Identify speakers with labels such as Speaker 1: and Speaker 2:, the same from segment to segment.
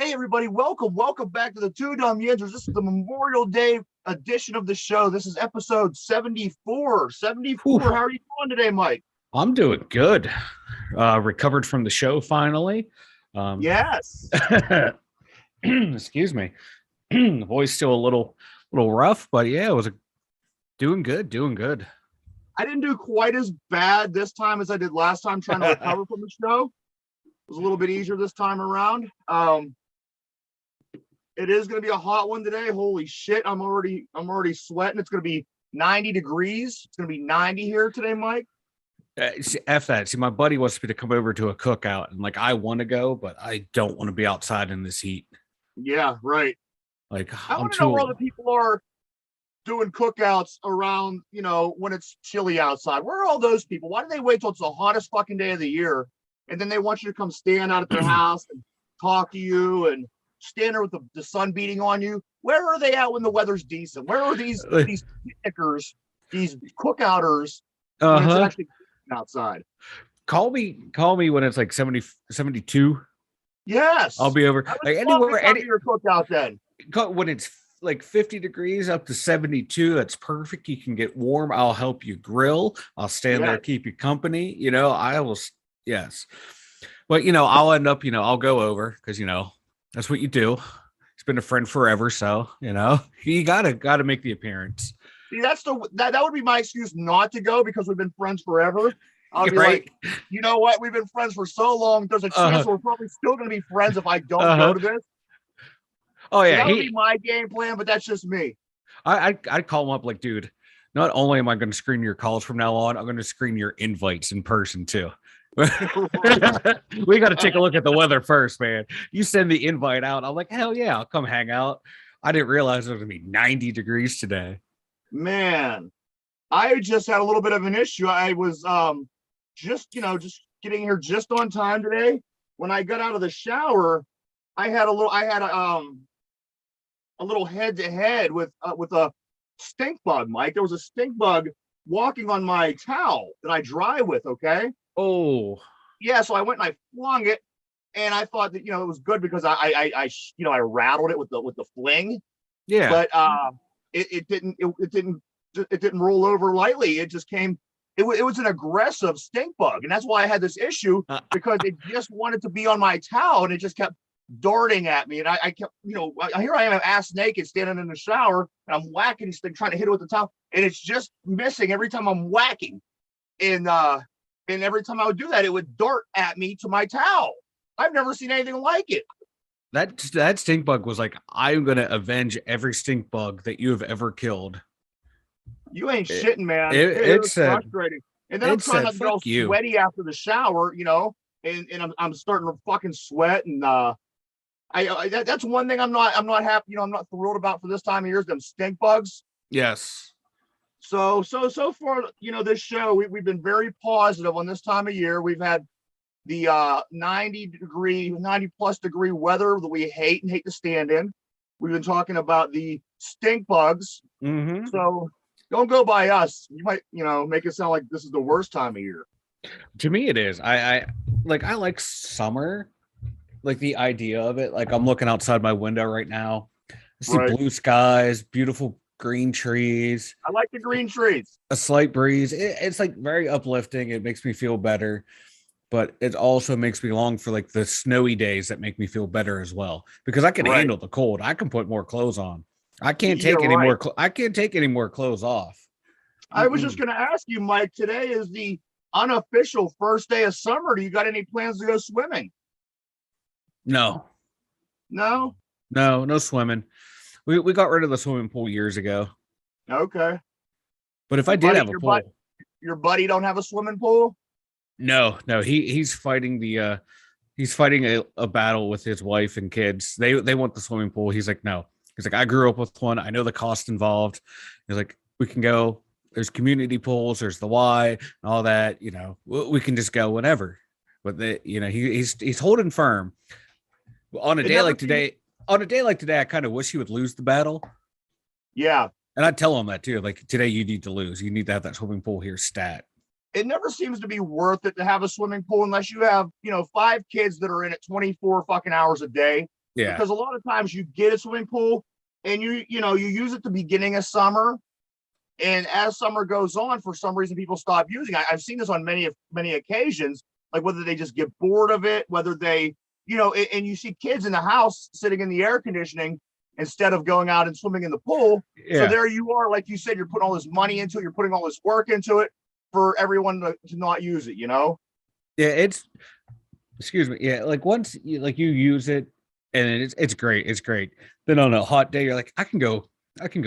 Speaker 1: Hey everybody, welcome back to the Two Dum Yinzers. This is the Memorial Day edition of the show. This is episode 74. 74.
Speaker 2: Whew,
Speaker 1: How are you doing today, Mike?
Speaker 2: I'm doing good. Recovered from the show finally. Um,
Speaker 1: Yes.
Speaker 2: excuse me. The voice still a little rough, but yeah, it was doing good, doing good.
Speaker 1: I didn't do quite as bad this time as I did last time trying to recover from the show. It was a little bit easier this time around. It is going to be a hot one today. Holy shit, I'm already sweating. It's going to be 90 degrees. It's going to be 90 here today, Mike.
Speaker 2: F that. See, my buddy wants me to come over to a cookout, and like I want to go, but I don't want to be outside in this heat.
Speaker 1: Yeah, right.
Speaker 2: Like
Speaker 1: I
Speaker 2: I'm
Speaker 1: want to know
Speaker 2: too.
Speaker 1: where other people are doing cookouts around, when it's chilly outside. Where are all those people? Why do they wait till it's the hottest fucking day of the year and then they want you to come stand out at their house and talk to you and stand there with the sun beating on you? Where are they at when the weather's decent? Where are these picnickers, these cookouters when it's
Speaker 2: Uh-huh.
Speaker 1: actually outside?
Speaker 2: Call me when it's like 70, 72.
Speaker 1: Yes.
Speaker 2: I'll be over.
Speaker 1: I would
Speaker 2: Like
Speaker 1: love to
Speaker 2: anywhere,
Speaker 1: come to your cookout then.
Speaker 2: when it's like 50 degrees up to 72, that's perfect. You can get warm. I'll help you grill. I'll stand there,
Speaker 1: Yes.
Speaker 2: keep you company. I will. Yes. But, I'll end up, I'll go over because, that's what you do. It's been a friend forever. So, you gotta make the appearance.
Speaker 1: See, that would be my excuse not to go because we've been friends forever. I'll be
Speaker 2: Right.
Speaker 1: like, you know what? We've been friends for so long. There's a chance we're probably still going to be friends if I don't go to this.
Speaker 2: Oh,
Speaker 1: So
Speaker 2: yeah.
Speaker 1: that would be my game plan, but that's just me.
Speaker 2: I'd call him up like, dude, not only am I going to screen your calls from now on, I'm going to screen your invites in person too. We got to take a look at the weather first, man. You send the invite out. I'm like, hell yeah, I'll come hang out. I didn't realize it was going to be 90 degrees today.
Speaker 1: Man, I just had a little bit of an issue. I was just getting here just on time today. When I got out of the shower, I had a little head to head with a stink bug, Mike. There was a stink bug walking on my towel that I dry with. Okay.
Speaker 2: Oh,
Speaker 1: Yeah. So I went and I flung it, and I thought that it was good because I rattled it with the fling,
Speaker 2: yeah.
Speaker 1: but it didn't roll over lightly. It just came. It was an aggressive stink bug, and that's why I had this issue because it just wanted to be on my towel, and it just kept darting at me, and I kept, here I am ass naked standing in the shower, and I'm whacking this thing, trying to hit it with the towel, and it's just missing every time I'm whacking, and every time I would do that, it would dart at me to my towel. I've never seen anything like it.
Speaker 2: That stink bug was like, I'm gonna avenge every stink bug that you have ever killed.
Speaker 1: You ain't shitting, man.
Speaker 2: It
Speaker 1: was
Speaker 2: said,
Speaker 1: frustrating. And then I'm trying not to get all sweaty after the shower, and I'm starting to fucking sweat, and that's one thing I'm not happy, I'm not thrilled about for this time of year is them stink bugs.
Speaker 2: yes.
Speaker 1: So far, this show, we've been very positive on this time of year. We've had the 90 plus degree weather that we hate to stand in. We've been talking about the stink bugs.
Speaker 2: Mm-hmm.
Speaker 1: So don't go by us. You might, make it sound like this is the worst time of year.
Speaker 2: To me, it is. I like summer, like the idea of it. Like I'm looking outside my window right now. I see blue skies, beautiful green trees.
Speaker 1: I like the green trees.
Speaker 2: A slight breeze. It's like very uplifting. It makes me feel better, but it also makes me long for like the snowy days that make me feel better as well. Because I can handle the cold. I can put more clothes on. I can't take any more. I can't take any more clothes off.
Speaker 1: I was just going to ask you, Mike. Today is the unofficial first day of summer. Do you got any plans to go swimming?
Speaker 2: No swimming. We got rid of the swimming pool years ago.
Speaker 1: Okay.
Speaker 2: But if I did have a pool,
Speaker 1: your buddy don't have a swimming pool?
Speaker 2: No. He's fighting a battle with his wife and kids. They want the swimming pool. He's like, no. He's like, I grew up with one. I know the cost involved. He's like, we can go. There's community pools. There's the Y and all that. We can just go whenever. But he's holding firm. On a day like today, I kind of wish he would lose the battle.
Speaker 1: Yeah.
Speaker 2: And I tell him that too. Like today, you need to lose. You need to have that swimming pool here stat.
Speaker 1: It never seems to be worth it to have a swimming pool unless you have, 5 kids that are in it 24 fucking hours a day.
Speaker 2: Yeah.
Speaker 1: because a lot of times you get a swimming pool and you use it at the beginning of summer, and as summer goes on, for some reason people stop using it. I've seen this on many occasions, like whether they just get bored of it, whether they, and you see kids in the house sitting in the air conditioning instead of going out and swimming in the pool. So
Speaker 2: Yeah.
Speaker 1: there you are, like you said, you're putting all this money into it, you're putting all this work into it for everyone to not use it,
Speaker 2: Yeah, it's excuse me. Yeah, like once you use it and it's great. It's great. Then on a hot day, you're like, I can go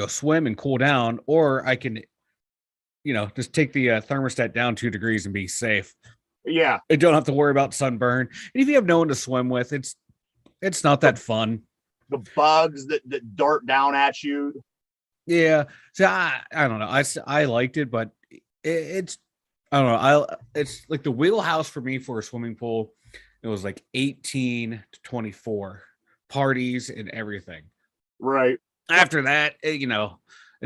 Speaker 2: swim and cool down, or I can, just take the thermostat down 2 degrees and be safe.
Speaker 1: Yeah.
Speaker 2: I don't have to worry about sunburn. And if you have no one to swim with, it's not that fun.
Speaker 1: The bugs that dart down at you.
Speaker 2: Yeah. So I don't know. I liked it, but it's I don't know. It's like the wheelhouse for me for a swimming pool. It was like 18 to 24 parties and everything.
Speaker 1: Right.
Speaker 2: After that, it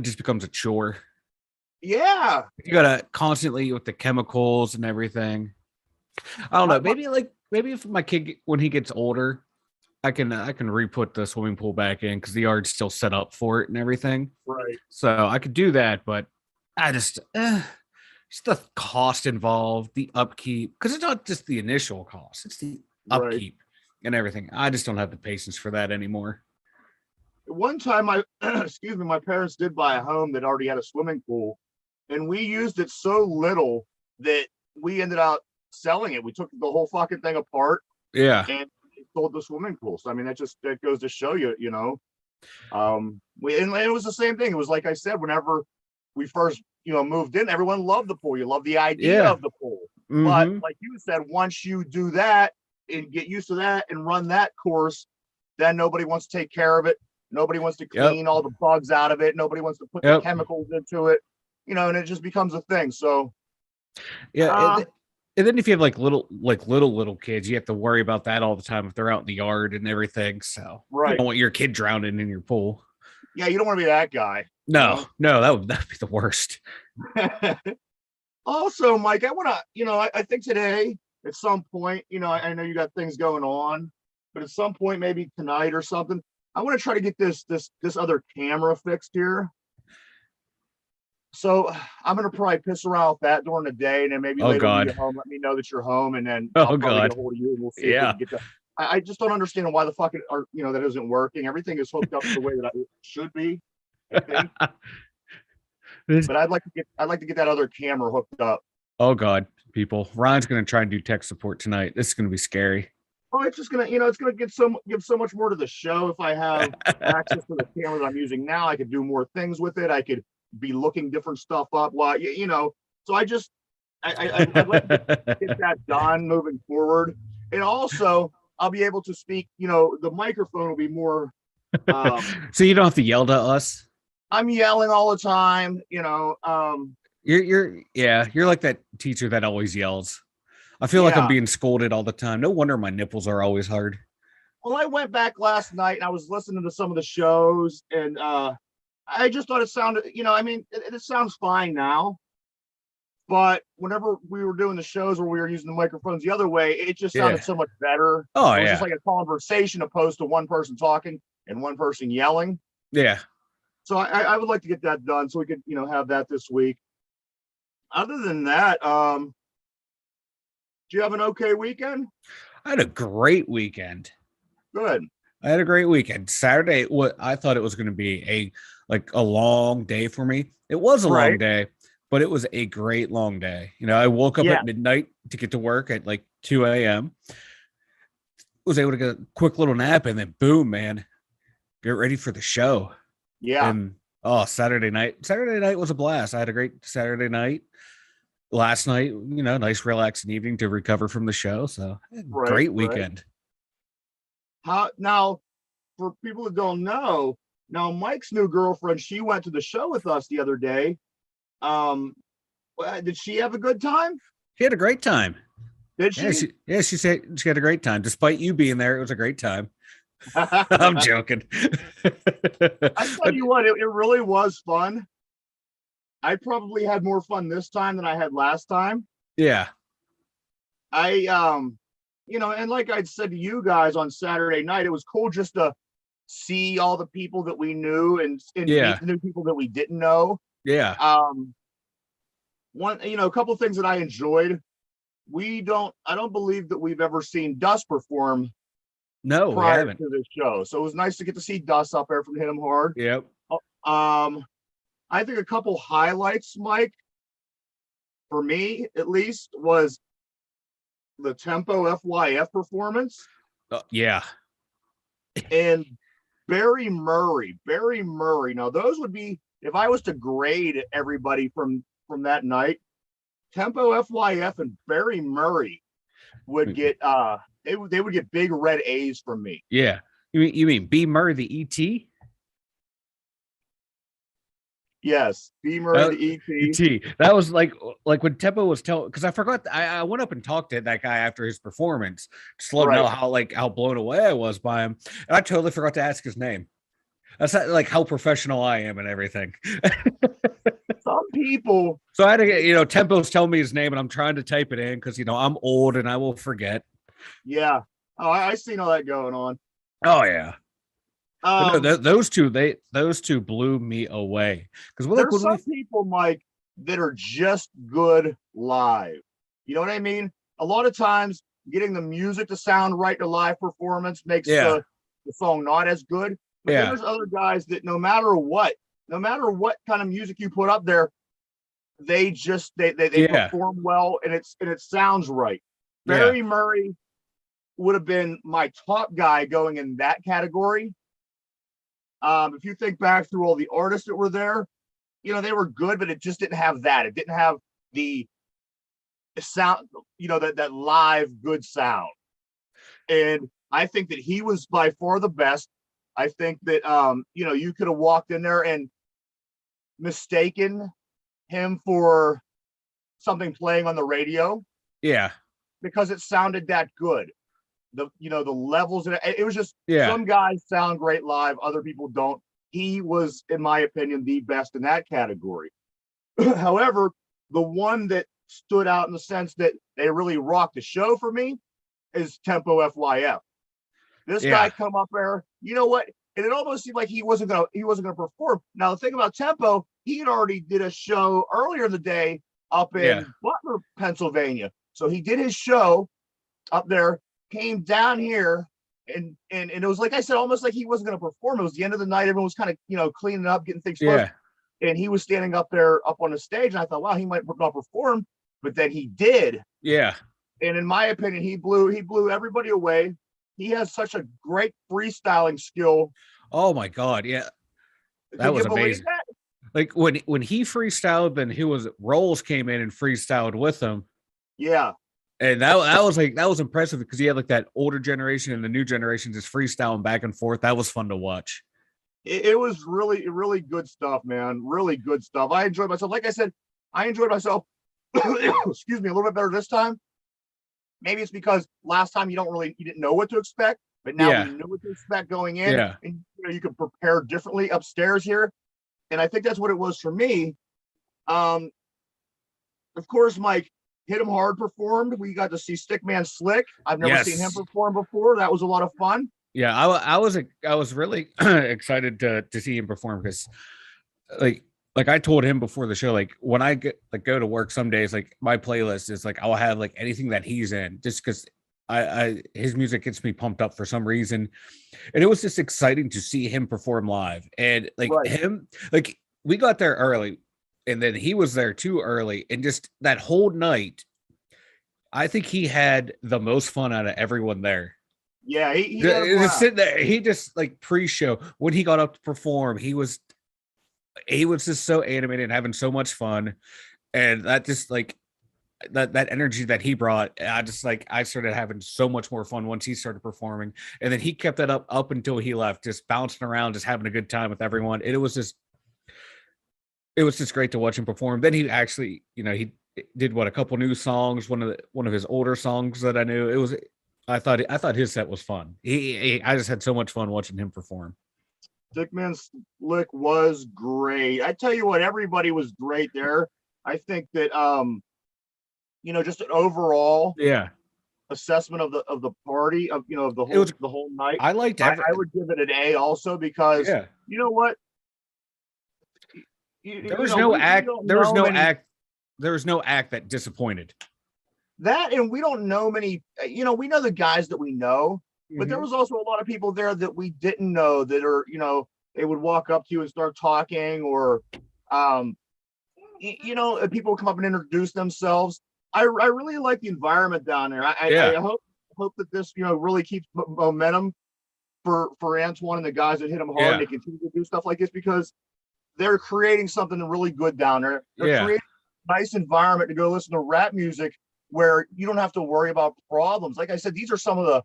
Speaker 2: just becomes a chore.
Speaker 1: Yeah.
Speaker 2: You gotta constantly with the chemicals and everything. I don't know. Maybe if my kid when he gets older, I can re-put the swimming pool back in because the yard's still set up for it and everything.
Speaker 1: Right.
Speaker 2: So I could do that, but I just the cost involved, the upkeep, because it's not just the initial cost, it's the upkeep and everything. I just don't have the patience for that anymore.
Speaker 1: One time my parents did buy a home that already had a swimming pool, and we used it so little that we ended up selling it. We took the whole fucking thing apart
Speaker 2: Yeah.
Speaker 1: and sold the swimming pool. So I mean, that goes to show you, and it was the same thing. It was like I said, whenever we first, moved in, everyone loved the pool. You love the idea of the pool.
Speaker 2: Mm-hmm.
Speaker 1: But like you said, once you do that and get used to that and run that course, then nobody wants to take care of it. Nobody wants to clean all the bugs out of it. Nobody wants to put the chemicals into it, and it just becomes a thing. So
Speaker 2: yeah. And then if you have little kids, you have to worry about that all the time if they're out in the yard and everything. So you don't want your kid drowning in your pool.
Speaker 1: Yeah, you don't want to be that guy.
Speaker 2: No, that'd be the worst.
Speaker 1: Also, Mike, I want to, I think today at some point, I know you got things going on, but at some point, maybe tonight or something, I want to try to get this other camera fixed here. So I'm gonna probably piss around with that during the day, and then maybe later when you're home, let me know that you're home, and then I'll probably get a hold of you, and we'll see if we can get that. I just don't understand why the fuck that isn't working. Everything is hooked up the way that it should be, I think. But I'd like to get that other camera hooked up.
Speaker 2: Oh God, people! Ryan's gonna try and do tech support tonight. This is gonna be scary.
Speaker 1: Oh, it's just gonna, it's gonna give so much more to the show if I have access to the camera that I'm using now. I could do more things with it. I could be looking different stuff up while so I'd like to get that done moving forward, and also I'll be able to speak, the microphone will be more
Speaker 2: so you don't have to yell to us.
Speaker 1: I'm yelling all the time,
Speaker 2: you're like that teacher that always yells. I feel like I'm being scolded all the time. No wonder my nipples are always hard.
Speaker 1: Well, I went back last night and I was listening to some of the shows, and I just thought it sounded, it sounds fine now. But whenever we were doing the shows where we were using the microphones the other way, it just sounded so much better.
Speaker 2: Oh,
Speaker 1: it was just like a conversation opposed to one person talking and one person yelling.
Speaker 2: Yeah.
Speaker 1: So I would like to get that done so we could, have that this week. Other than that, do you have an okay weekend?
Speaker 2: I had a great weekend.
Speaker 1: Good.
Speaker 2: I had a great weekend. Saturday, what I thought it was going to be a long day for me. It was a long day, but it was a great long day. I woke up at midnight to get to work at like 2 a.m. Was able to get a quick little nap, and then boom, man, get ready for the show.
Speaker 1: Yeah.
Speaker 2: And Saturday night was a blast. I had a great Saturday night. Last night, nice relaxing evening to recover from the show. So great weekend.
Speaker 1: How now, for people that don't know, now Mike's new girlfriend, she went to the show with us the other day. Did she have a good time?
Speaker 2: She had a great time.
Speaker 1: Did she?
Speaker 2: She said she had a great time. Despite you being there, it was a great time. I'm joking.
Speaker 1: I tell you what, it really was fun. I probably had more fun this time than I had last time.
Speaker 2: Yeah.
Speaker 1: and like I'd said to you guys on Saturday night, it was cool just to see all the people that we knew and
Speaker 2: Yeah.
Speaker 1: meet the new people that we didn't know.
Speaker 2: Yeah.
Speaker 1: A couple of things that I enjoyed. I don't believe that we've ever seen Dust perform
Speaker 2: No, we
Speaker 1: prior
Speaker 2: haven't.
Speaker 1: to this show. So it was nice to get to see Dust up there from Hit 'em Hard.
Speaker 2: Yep.
Speaker 1: I think a couple highlights, Mike, for me at least, was the Tempo FYF performance
Speaker 2: Yeah.
Speaker 1: and Barry Murray. Barry Murray. Now, those would be, if I was to grade everybody from that night, Tempo FYF and Barry Murray would get they would get big red A's from me.
Speaker 2: Yeah. You mean B Murray the ET?
Speaker 1: Yes, B Murray the ET.
Speaker 2: ET. That was like when Tempo was telling, because I forgot I went up and talked to that guy after his performance, just to let him know how blown away I was by him. And I totally forgot to ask his name. That's not, like how professional I am and everything.
Speaker 1: Some people.
Speaker 2: So I had to get, Tempo's telling me his name and I'm trying to type it in because I'm old and I will forget.
Speaker 1: Yeah. Oh, I seen all that going on.
Speaker 2: Oh yeah. No, those two blew me away because
Speaker 1: there's some people, Mike, that are just good live. You know what I mean? A lot of times, getting the music to sound right in a live performance makes the song not as good. But then there's other guys that no matter what kind of music you put up there, they perform well and it sounds right. Barry Murray would have been my top guy going in that category. If you think back through all the artists that were there, they were good, but it just didn't have that. It didn't have the sound, that live good sound. And I think that he was by far the best. I think that, you could have walked in there and mistaken him for something playing on the radio.
Speaker 2: Yeah.
Speaker 1: Because it sounded that good. The levels, it was just some guys sound great live, other people don't. He was, in my opinion, the best in that category. However, the one that stood out in the sense that they really rocked the show for me is Tempo FYF. This guy come up there, you know what? And it almost seemed like he wasn't gonna perform. Now the thing about Tempo, he had already did a show earlier in the day up in Butler, Pennsylvania. So he did his show up there, came down here, and it was like I said, almost like he wasn't going to perform. It was the end of the night. Everyone was kind of cleaning up, getting things close. And he was standing up there up on the stage, and I thought, wow, he might not perform, but then he did.
Speaker 2: Yeah.
Speaker 1: And in my opinion, he blew everybody away. He has such a great freestyling skill.
Speaker 2: Oh my God, yeah, that was amazing. That? Like when he freestyled, then Rolls came in and freestyled with him.
Speaker 1: Yeah.
Speaker 2: And that was impressive because he had like that older generation and the new generation just freestyling back and forth. That was fun to watch.
Speaker 1: It was really, really good stuff, man. Really good stuff. I enjoyed myself. Like I said, I enjoyed myself. Excuse me, a little bit better this time. Maybe it's because last time you didn't know what to expect, but now we knew what to expect going in.
Speaker 2: Yeah.
Speaker 1: And you can prepare differently upstairs here. And I think that's what it was for me. Of course, Mike, Hit 'em Hard performed. We got to see Stickman Slick. I've never seen him perform before. That was a lot of fun.
Speaker 2: Yeah, I was really excited to see him perform because, like I told him before the show, like when I go to work some days, like my playlist is like I'll have like anything that he's in, just because his music gets me pumped up for some reason, and it was just exciting to see him perform live and we got there early. And then he was there too early, and just that whole night, I think he had the most fun out of everyone there.
Speaker 1: Yeah, he
Speaker 2: just sitting there. He just like pre-show when he got up to perform, he was just so animated and having so much fun, and that just like that energy that he brought. I started having so much more fun once he started performing, and then he kept that up until he left, just bouncing around, just having a good time with everyone. It was just great to watch him perform. Then he actually, he did a couple new songs, one of his older songs that I knew. I thought his set was fun. I just had so much fun watching him perform.
Speaker 1: Stickman Slick was great. I tell you what, everybody was great there. I think that just overall, assessment of the party of of the whole night.
Speaker 2: I liked
Speaker 1: I would give it an A also because
Speaker 2: yeah.
Speaker 1: you know what?
Speaker 2: There was no
Speaker 1: We
Speaker 2: act.
Speaker 1: don't
Speaker 2: There was
Speaker 1: know
Speaker 2: no
Speaker 1: many
Speaker 2: act. There was no act that disappointed.
Speaker 1: that, and we don't know many. We know the guys that we know, but there
Speaker 2: Mhm.
Speaker 1: was also a lot of people there that we didn't know that are they would walk up to you and start talking, or um, people would come up and introduce themselves. I really like the environment down there. I
Speaker 2: Yeah.
Speaker 1: hope that this really keeps momentum for Antoine and the guys that hit him hard,
Speaker 2: Yeah.
Speaker 1: and they continue to do stuff like this because they're creating something really good down there. They're
Speaker 2: Yeah.
Speaker 1: creating a nice environment to go listen to rap music where you don't have to worry about problems. Like I said, these are some of the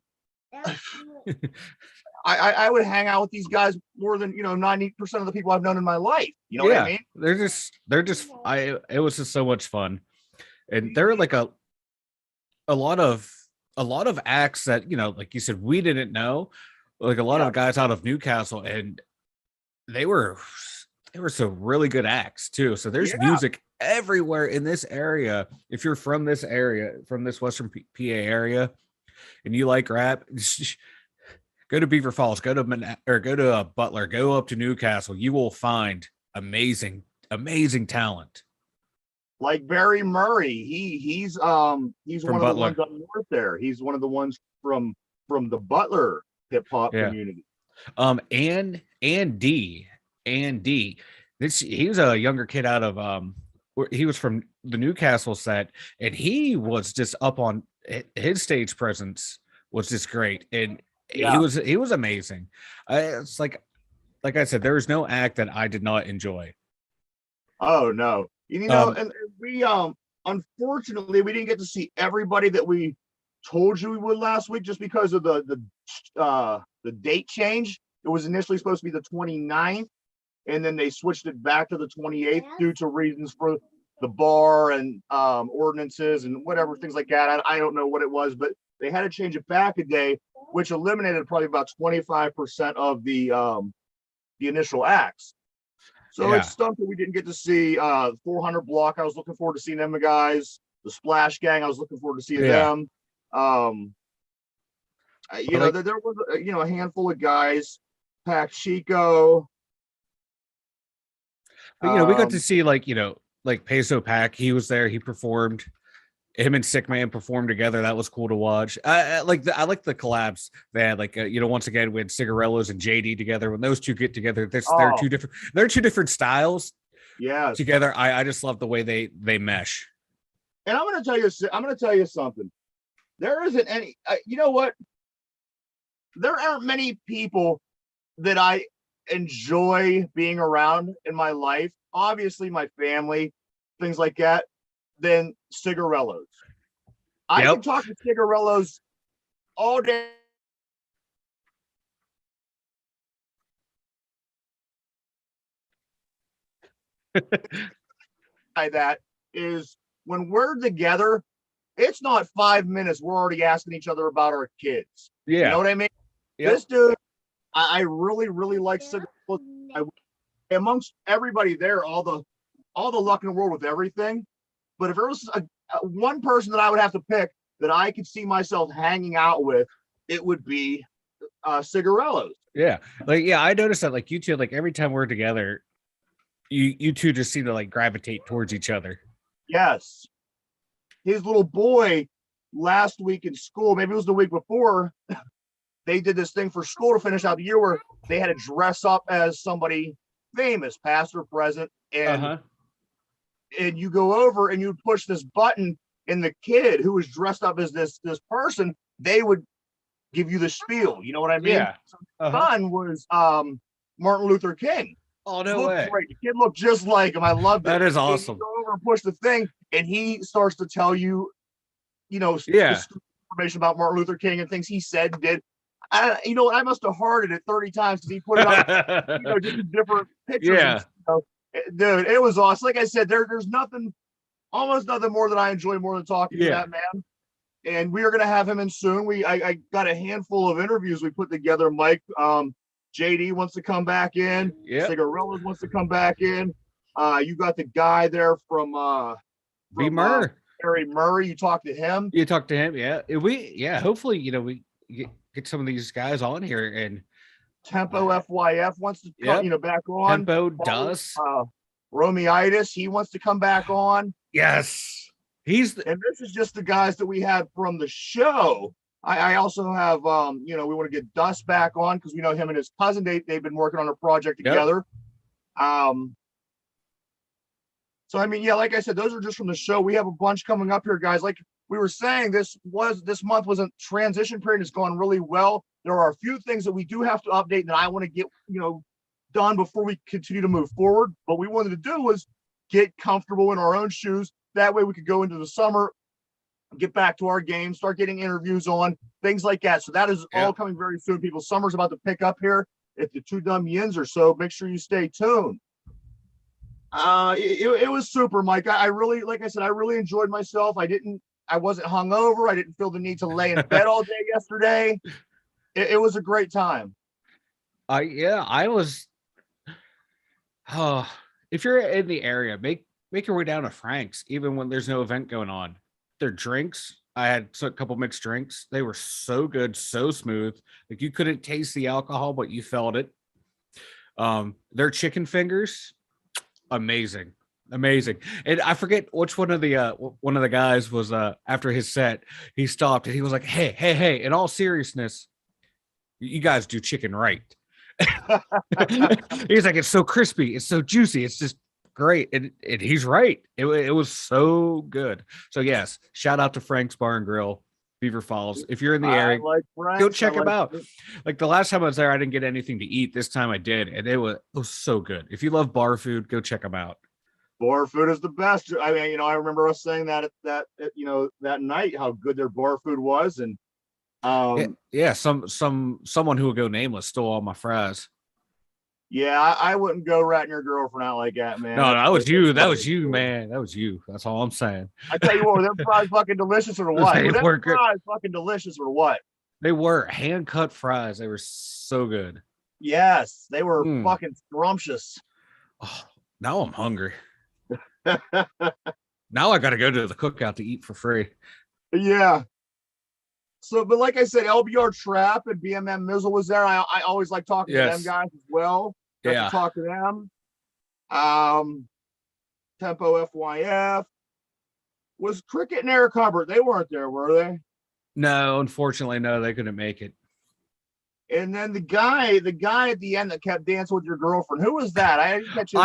Speaker 1: I would hang out with these guys more than 90% of the people I've known in my life. You know what I mean?
Speaker 2: It was just so much fun. And there were like a lot of acts that, like you said, we didn't know. Like a lot of guys out of Newcastle, and they were some really good acts too. So there's music everywhere in this area. If you're from this area, from this Western PA area, and you like rap, go to Beaver Falls, go to Butler, go up to Newcastle. You will find amazing talent.
Speaker 1: Like Barry Murray, he's one of
Speaker 2: Butler.
Speaker 1: the ones up north there. He's one of the ones from the Butler hip hop community.
Speaker 2: Andy, he was a younger kid out of he was from the Newcastle set, and he was just up on his stage presence was just great, and he was amazing. It's like I said, there was no act that I did not enjoy.
Speaker 1: Oh no, and we unfortunately we didn't get to see everybody that we told you we would last week just because of the date change. It was initially supposed to be the 29th, and then they switched it back to the 28th due to reasons for the bar and ordinances and whatever, things like that. I don't know what it was, but they had to change it back a day, which eliminated probably about 25% of the initial acts. So it stunk that we didn't get to see 400 Block. I was looking forward to seeing them guys. The Splash Gang, I was looking forward to seeing them. There was a handful of guys. Pac Chico.
Speaker 2: But we got to see like Peso Pac. He was there. He performed. Him and Sick Man performed together. That was cool to watch. I like the collabs they had. Like once again, we had Cigarellos and JD together. When those two get together, they're two different styles.
Speaker 1: Yeah,
Speaker 2: together. I just love the way they mesh.
Speaker 1: And I'm going to tell you something. There isn't any. You know what? There aren't many people that I enjoy being around in my life. Obviously, my family, things like that. Than Cigarellos. I can talk to Cigarellos all day. That is when we're together, it's not 5 minutes. We're already asking each other about our kids.
Speaker 2: Yeah.
Speaker 1: You know what I mean? Yep. This dude, I really, really like Cigarellos. Amongst everybody there, all the luck in the world with everything. But if there was one person that I would have to pick that I could see myself hanging out with, it would be Cigarellos.
Speaker 2: Yeah. I noticed that like you two, like every time we're together, you two just seem to like gravitate towards each other.
Speaker 1: Yes. His little boy last week in school, maybe it was the week before, they did this thing for school to finish out the year where they had to dress up as somebody famous, past or present, and and you go over and you push this button, and the kid who was dressed up as this person, they would give you the spiel. You know what I mean?
Speaker 2: Yeah.
Speaker 1: So the son was Martin Luther King.
Speaker 2: Oh, no way.
Speaker 1: Great. The kid looked just like him. I loved it.
Speaker 2: That is awesome.
Speaker 1: You go over and push the thing, and he starts to tell you, information about Martin Luther King and things he said and did. I must have hearted it 30 times because he put it up, just different pictures.
Speaker 2: Yeah.
Speaker 1: Dude, it was awesome. Like I said, there's almost nothing more that I enjoy more than talking to that man. And we are going to have him in soon. I got a handful of interviews we put together. Mike, JD wants to come back in. Cigarellos wants to come back in. You got the guy there from
Speaker 2: B. Murr.
Speaker 1: Harry Murray, you talked to him.
Speaker 2: You talked to him, yeah. Hopefully, we get some of these guys on here and
Speaker 1: Tempo FYF wants to come, back on.
Speaker 2: Tempo does.
Speaker 1: Romeitis, he wants to come back on.
Speaker 2: Yes.
Speaker 1: And this is just the guys that we had from the show. I also have, we want to get Dust back on because we know him and his cousin, they've been working on a project together. So, like I said, those are just from the show. We have a bunch coming up here, guys. Like we were saying, this month was a transition period. It's gone really well. There are a few things that we do have to update that I want to get, done before we continue to move forward. What we wanted to do was get comfortable in our own shoes. That way we could go into the summer, get back to our game, start getting interviews on, things like that. So that is all coming very soon, people. Summer's about to pick up here at the Two Dum Yinzers, so make sure you stay tuned. It was super, Mike. I really enjoyed myself. I wasn't hungover. I didn't feel the need to lay in bed all day yesterday. It was a great time.
Speaker 2: I was. If you're in the area, make your way down to Frank's, even when there's no event going on. Their drinks, I had a couple mixed drinks. They were so good, so smooth. Like you couldn't taste the alcohol, but you felt it. Their chicken fingers, amazing. And I forget which one of the guys was after his set, he stopped and he was like, hey, in all seriousness, you guys do chicken right. He's like, it's so crispy, it's so juicy, it's just great. And he's right. It was so good. So yes, shout out to Frank's Bar and Grill, Beaver Falls. If you're in the area, go check him out. Like the last time I was there, I didn't get anything to eat. This time I did, and it was so good. If you love bar food, go check them out.
Speaker 1: Bar food is the best. I remember us saying that that night how good their bar food was. And
Speaker 2: someone who will go nameless stole all my fries.
Speaker 1: Yeah, I wouldn't go ratting your girlfriend out like that, man.
Speaker 2: No, that was you. That was you, man. That was you. That's all I'm saying.
Speaker 1: I tell you what, were them fries fucking delicious or what?
Speaker 2: They were
Speaker 1: fries fucking delicious or what?
Speaker 2: They were hand-cut fries. They were so good.
Speaker 1: Yes, they were fucking scrumptious.
Speaker 2: Oh, now I'm hungry. Now I got to go to the cookout to eat for free.
Speaker 1: Yeah. So, but like I said, LBR Trap and BMM Mizzle was there. I always like talking to them guys as well. Got to talk to them. Tempo FYF. Was Cricket and Eric Hubbard? They weren't there, were they?
Speaker 2: No, unfortunately, no. They couldn't make it.
Speaker 1: And then the guy at the end that kept dancing with your girlfriend. Who was that?
Speaker 2: I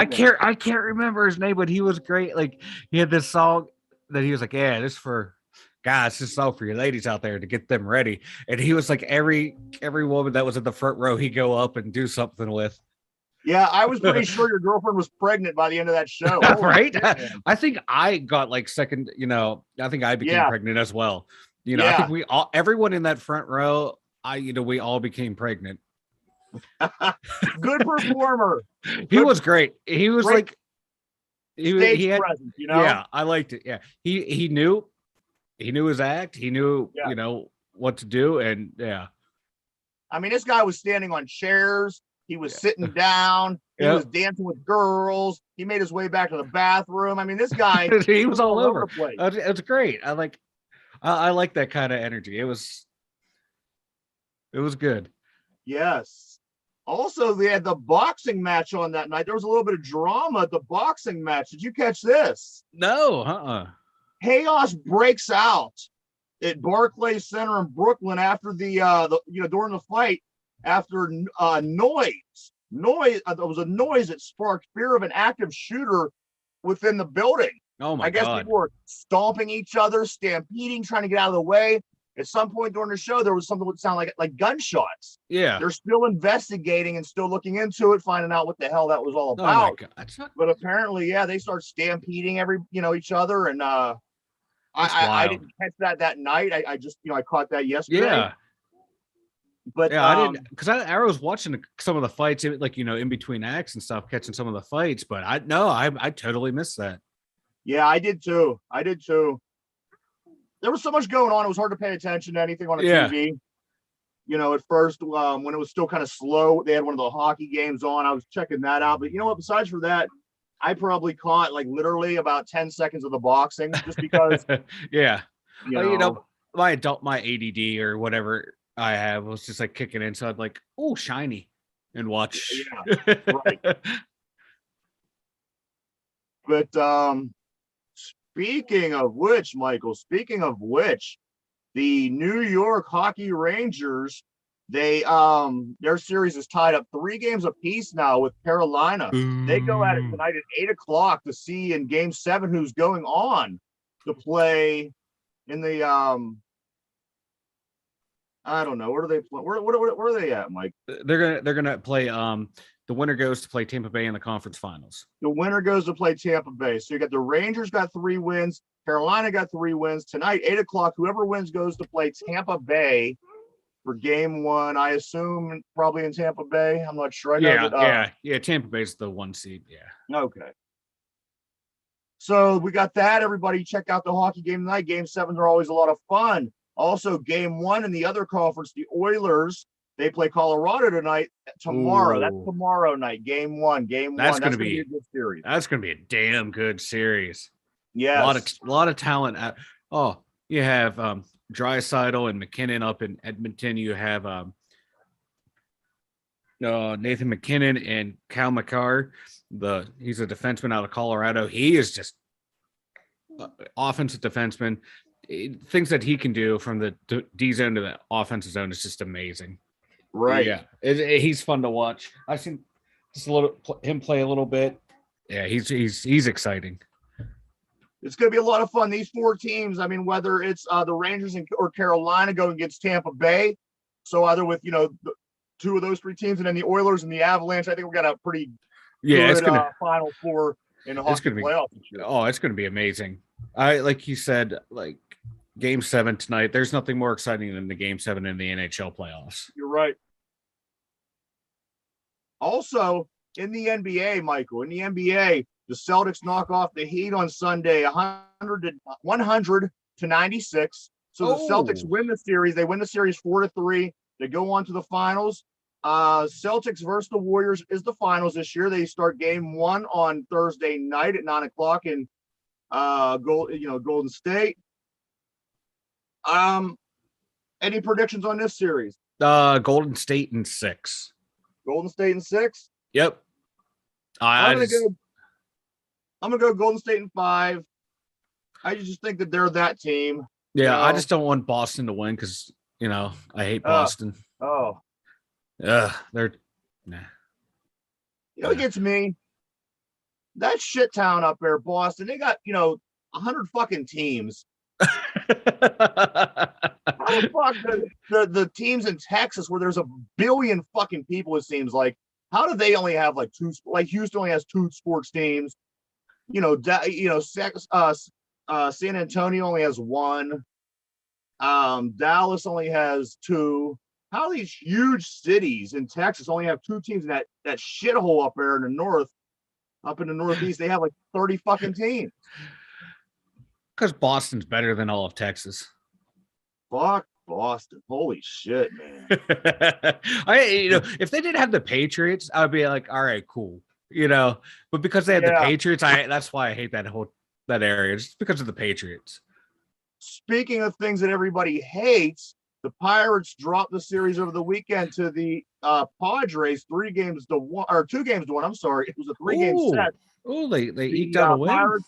Speaker 2: can't remember his name, but he was great. Like he had this song that he was like, "Yeah, this is for guys, this is all for your ladies out there to get them ready." And he was like, every woman that was in the front row, he'd go up and do something with.
Speaker 1: Yeah, I was pretty sure your girlfriend was pregnant by the end of that show.
Speaker 2: Right? I think I got like second. I think I became pregnant as well. I think we all, everyone in that front row, we all became pregnant.
Speaker 1: Good performer.
Speaker 2: He was great. He was great. He had
Speaker 1: presence,
Speaker 2: Yeah, I liked it. Yeah. He knew his act. He knew, what to do. And
Speaker 1: this guy was standing on chairs. He was sitting down. He was dancing with girls. He made his way back to the bathroom. This guy,
Speaker 2: he was all over the place. It's great. I like that kind of energy. It was good. Yes.
Speaker 1: Also, they had the boxing match on that night. There was a little bit of drama at the boxing match. Did you catch this?
Speaker 2: No. Chaos
Speaker 1: breaks out at Barclays Center in Brooklyn after during the fight after noise. There was a noise that sparked fear of an active shooter within the building.
Speaker 2: Oh my God.
Speaker 1: I guess people were stomping each other, stampeding, trying to get out of the way. At some point during the show, there was something that would sound like gunshots.
Speaker 2: Yeah.
Speaker 1: They're still investigating and still looking into it, finding out what the hell that was all about.
Speaker 2: Oh my God.
Speaker 1: But apparently, they start stampeding each other. And I didn't catch that night. I just, I caught that yesterday.
Speaker 2: Yeah.
Speaker 1: But
Speaker 2: I didn't, because I was watching some of the fights, in between acts and stuff, catching some of the fights. But I totally missed that.
Speaker 1: Yeah, I did too. There was so much going on. It was hard to pay attention to anything on the TV. At first, when it was still kind of slow, they had one of the hockey games on. I was checking that out. But you know what? Besides for that, I probably caught like literally about 10 seconds of the boxing just because,
Speaker 2: Yeah.
Speaker 1: you know,
Speaker 2: My ADD or whatever I have was just like kicking in. So I'd like, oh, shiny and watch.
Speaker 1: yeah, right. But speaking of which, Michael, the New York Hockey Rangers, their series is tied up 3 games apiece now with Carolina. They go at it tonight at 8 o'clock to see in Game 7 who's going on to play in the I don't know. Where do they play? Where are they at, Mike?
Speaker 2: They're gonna play. The winner goes to play Tampa Bay in the conference finals.
Speaker 1: The winner goes to play Tampa Bay. So you got the Rangers got 3 wins. Carolina got 3 wins tonight. 8 o'clock. Whoever wins goes to play Tampa Bay for Game 1. I assume probably in Tampa Bay. I'm not sure. I know
Speaker 2: yeah. Tampa Bay's the 1 seed. Yeah.
Speaker 1: Okay. So we got that. Everybody check out the hockey game tonight. Game 7s are always a lot of fun. Also, Game 1 in the other conference, the Oilers, they play Colorado tomorrow.
Speaker 2: Ooh.
Speaker 1: That's tomorrow night. Game 1. That's going to be a good series.
Speaker 2: That's going to be a damn good series.
Speaker 1: Yes.
Speaker 2: A lot of talent. You have Draisaitl and McKinnon up in Edmonton. You have Nathan McKinnon and Cal McCarr. He's a defenseman out of Colorado. He is just offensive defenseman. Things that he can do from the D zone to the offensive zone is just amazing.
Speaker 1: Right.
Speaker 2: Yeah. He's fun to watch. I've seen just him play a little bit. Yeah, he's exciting.
Speaker 1: It's going to be a lot of fun. These 4 teams, I mean, whether it's the Rangers or Carolina going against Tampa Bay, so either with, the 2 of those 3 teams, and then the Oilers and the Avalanche, I think we're got a pretty good Final Four in the hockey playoffs.
Speaker 2: It's going to be amazing. Like you said, like Game 7 tonight, there's nothing more exciting than the Game 7 in the NHL playoffs.
Speaker 1: You're right. Also, in the NBA, Michael, the Celtics knock off the Heat on Sunday, 100 to 96. So the Celtics win the series. They win the series 4-3. They go on to the finals. Celtics versus the Warriors is the finals this year. They start Game 1 on Thursday night at 9 o'clock in Golden State. Any predictions on this series?
Speaker 2: Golden State in 6.
Speaker 1: Golden State in 6?
Speaker 2: Yep.
Speaker 1: I'm gonna go Golden State in 5. I just think that they're that team.
Speaker 2: Yeah, I just don't want Boston to win because I hate Boston. They're nah.
Speaker 1: It gets me. That shit town up there, Boston. They got 100 fucking teams. How the fuck the teams in Texas where there's a billion fucking people, it seems like, how do they only have like 2? Like Houston only has 2 sports teams. San Antonio only has 1. Dallas only has 2. How these huge cities in Texas only have 2 teams? That shithole up there in the north, up in the Northeast, they have like 30 fucking teams.
Speaker 2: Because Boston's better than all of Texas.
Speaker 1: Fuck Boston. Holy shit, man.
Speaker 2: If they didn't have the Patriots, I would be like, all right, cool. But because they had the Patriots, that's why I hate that area. Just because of the Patriots. Speaking
Speaker 1: of things that everybody hates, the Pirates dropped the series over the weekend to the Padres 2 games to 1. I'm sorry. It was a 3-game set.
Speaker 2: Oh, they eked out a win.
Speaker 1: Pirates,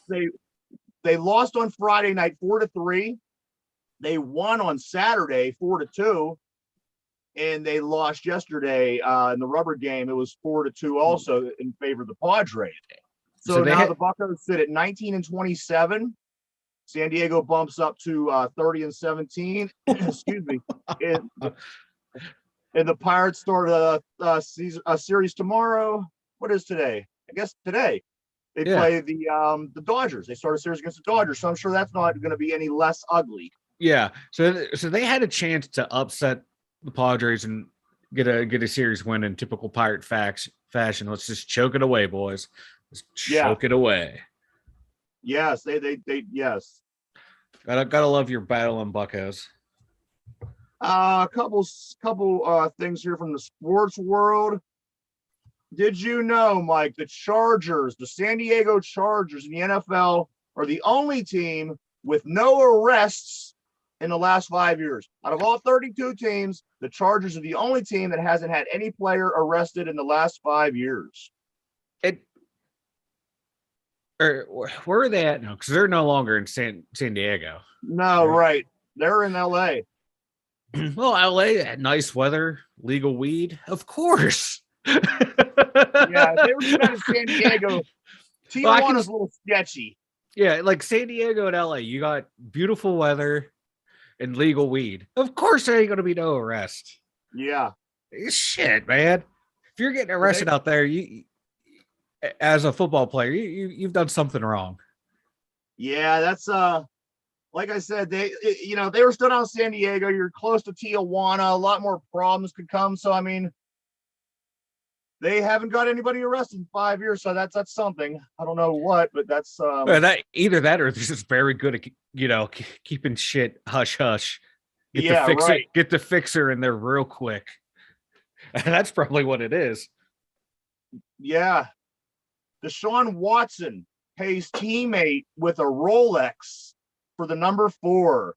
Speaker 1: they lost on Friday night 4-3. They won on Saturday 4-2, and they lost yesterday in the rubber game. It was 4-2 also in favor of the Padres. So now the Buccos sit at 19-27. San Diego bumps up to 30-17. Excuse me. And the Pirates start a series tomorrow. What is today? I guess today. They play the Dodgers. They start a series against the Dodgers, so I'm sure that's not going to be any less ugly.
Speaker 2: Yeah. So they had a chance to upset the Padres and get a series win in typical Pirate fashion. Let's just choke it away, boys. Let's choke it away.
Speaker 1: Yes, they yes.
Speaker 2: Gotta love your battle on Buccos.
Speaker 1: A couple things here from the sports world. Did you know, Mike, the Chargers, the San Diego Chargers in the NFL are the only team with no arrests in the last 5 years? Out of all 32 teams, the Chargers are the only team that hasn't had any player arrested in the last 5 years.
Speaker 2: Where are they at now? Because they're no longer in San Diego.
Speaker 1: No, right. They're in LA.
Speaker 2: Well, LA, nice weather, legal weed, of course.
Speaker 1: Yeah, they were doing that in San Diego. Tijuana's a little sketchy.
Speaker 2: Yeah, like San Diego and LA, you got beautiful weather and legal weed. Of course, there ain't going to be no arrest.
Speaker 1: Yeah.
Speaker 2: Shit, man. If you're getting arrested out there, you as a football player, you've done something wrong.
Speaker 1: Yeah, that's like I said, they were still out in San Diego. You're close to Tijuana. A lot more problems could come. So I mean, they haven't got anybody arrested in 5 years, so that's something. I don't know what, but that's
Speaker 2: that either that or they're just very good at keeping shit hush hush. Get the fixer in there real quick. That's probably what it is.
Speaker 1: Yeah, Deshaun Watson pays teammate with a Rolex for the number 4.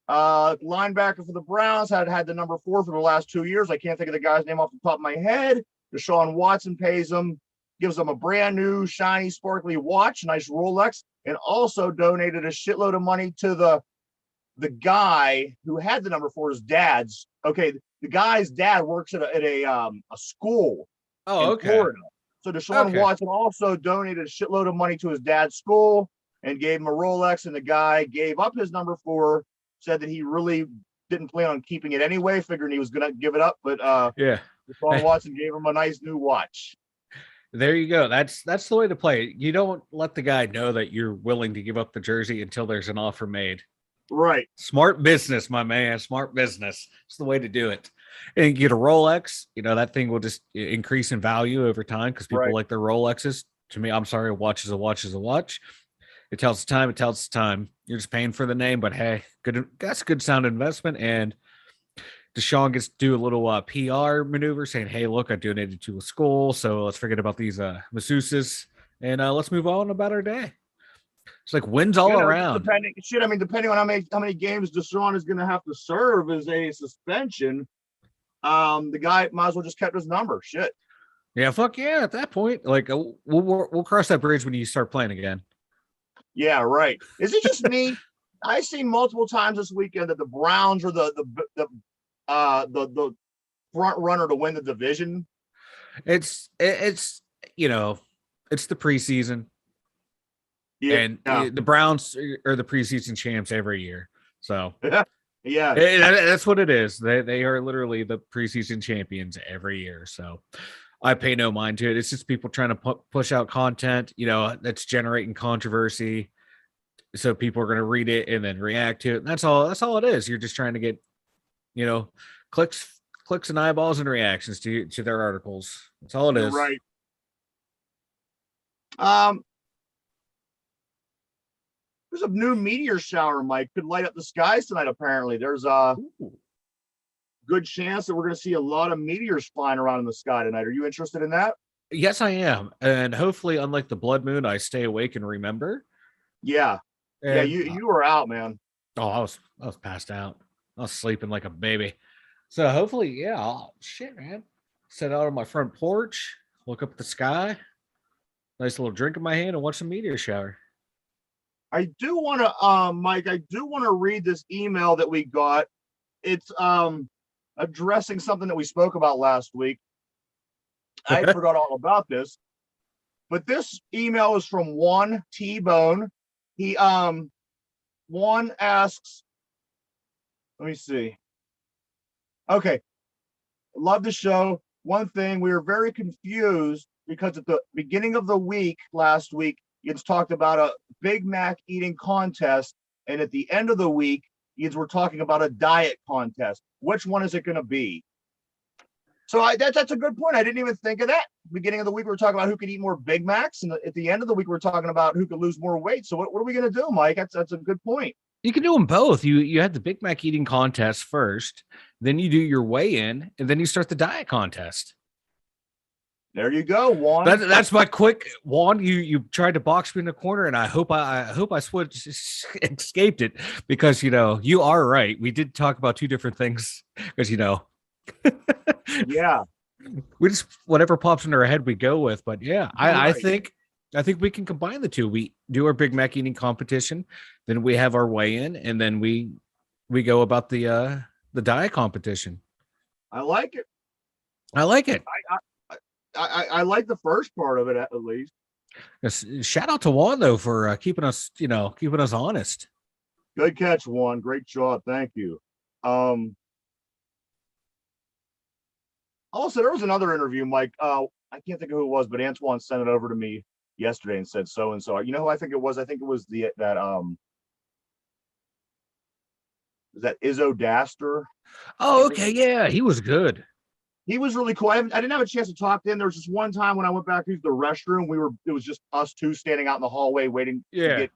Speaker 1: Linebacker for the Browns had the number 4 for the last 2 years. I can't think of the guy's name off the top of my head. Deshaun Watson pays him, gives him a brand new, shiny, sparkly watch, nice Rolex, and also donated a shitload of money to the guy who had the number 4, his dad's. Okay, the guy's dad works at a school in Florida. So Deshaun Watson also donated a shitload of money to his dad's school and gave him a Rolex, and the guy gave up his number 4, said that he really didn't plan on keeping it anyway, figuring he was going to give it up, but Deshaun Watson gave him a nice new watch.
Speaker 2: There you go. That's the way to play it. You don't let the guy know that you're willing to give up the jersey until there's an offer made.
Speaker 1: Right.
Speaker 2: Smart business, my man. Smart business. It's the way to do it. And you get a Rolex, that thing will just increase in value over time because people like their Rolexes. To me, I'm sorry, a watch is a watch is a watch. It tells the time. It tells the time. You're just paying for the name, but hey, that's a good sound investment. And Deshaun gets to do a little PR maneuver saying, hey, look, I donated to a school, so let's forget about these masseuses and let's move on about our day. It's like wins all around.
Speaker 1: Depending on how many games Deshaun is going to have to serve as a suspension, the guy might as well just kept his number. Shit.
Speaker 2: Yeah, fuck yeah. At that point, like we'll cross that bridge when you start playing again.
Speaker 1: Yeah, right. Is it just me? I've seen multiple times this weekend that the Browns are the front runner to win the division.
Speaker 2: It's it's the preseason. Yeah, and the Browns are the preseason champs every year. So
Speaker 1: yeah,
Speaker 2: that's what it is. They are literally the preseason champions every year. So I pay no mind to it. It's just people trying to push out content, that's generating controversy. So people are going to read it and then react to it. And that's all it is. You're just trying to get, clicks and eyeballs and reactions to their articles. That's all it is.
Speaker 1: Right. There's a new meteor shower, Mike, could light up the skies tonight. Apparently, there's a good chance that we're going to see a lot of meteors flying around in the sky tonight. Are you interested in that?
Speaker 2: Yes, I am. And hopefully, unlike the blood moon, I stay awake and remember.
Speaker 1: Yeah. And, you were out, man.
Speaker 2: Oh, I was passed out. I was sleeping like a baby. So hopefully, man. Sit out on my front porch, look up at the sky, nice little drink in my hand, and watch some meteor shower.
Speaker 1: I do want to, Mike, read this email that we got. It's addressing something that we spoke about last week. I forgot all about this, but this email is from Juan T-Bone. Juan asks, let me see. Okay. Love the show. One thing, we were very confused because at the beginning of the week, last week, Yins talked about a Big Mac eating contest. And at the end of the week, Yins were talking about a diet contest. Which one is it going to be? So that's a good point. I didn't even think of that. Beginning of the week, we were talking about who could eat more Big Macs. And at the end of the week, we were talking about who could lose more weight. So what are we going to do, Mike? That's a good point.
Speaker 2: You can do them both. You had the Big Mac eating contest first, then you do your weigh-in, and then you start the diet contest.
Speaker 1: There you go, Juan.
Speaker 2: That's my quick Juan. You tried to box me in the corner, and I hope I escaped it because you are right. We did talk about two different things because
Speaker 1: Yeah,
Speaker 2: we just whatever pops into our head we go with. But yeah, I
Speaker 1: right.
Speaker 2: I think we can combine the two. We do our Big Mac eating competition, then we have our weigh-in, and then we go about the diet competition.
Speaker 1: I like it.
Speaker 2: I like it.
Speaker 1: I like the first part of it at least.
Speaker 2: Shout out to Juan though for keeping us honest.
Speaker 1: Good catch, Juan. Great job. Thank you. Also, there was another interview, Mike. I can't think of who it was, but Antoine sent it over to me yesterday and said so and so. You know who I think it was? I think it was that Izzo Daster.
Speaker 2: Oh, okay, yeah, he was good.
Speaker 1: He was really cool. I didn't have a chance to talk to him. There was just one time when I went back to the restroom. It was just us two standing out in the hallway waiting to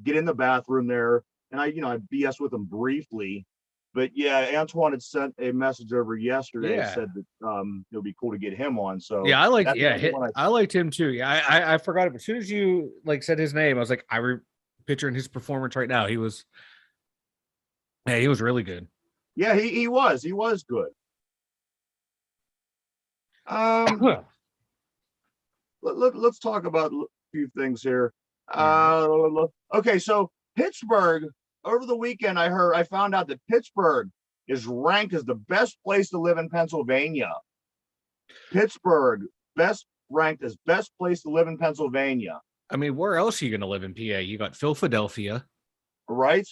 Speaker 1: get in the bathroom there. And I BS with him briefly. But yeah, Antoine had sent a message over yesterday.
Speaker 2: Yeah.
Speaker 1: Said that it would be cool to get him on. So
Speaker 2: yeah, I liked him too. Yeah, I forgot it. As soon as you said his name, I was like, picturing his performance right now. He was really good.
Speaker 1: Yeah, he was good. Let's talk about a few things here. Okay, so Pittsburgh, over the weekend, I found out that Pittsburgh is ranked as the best place to live in Pennsylvania. Pittsburgh, ranked as best place to live in Pennsylvania.
Speaker 2: I mean, where else are you going to live in PA? You got Philadelphia.
Speaker 1: Right?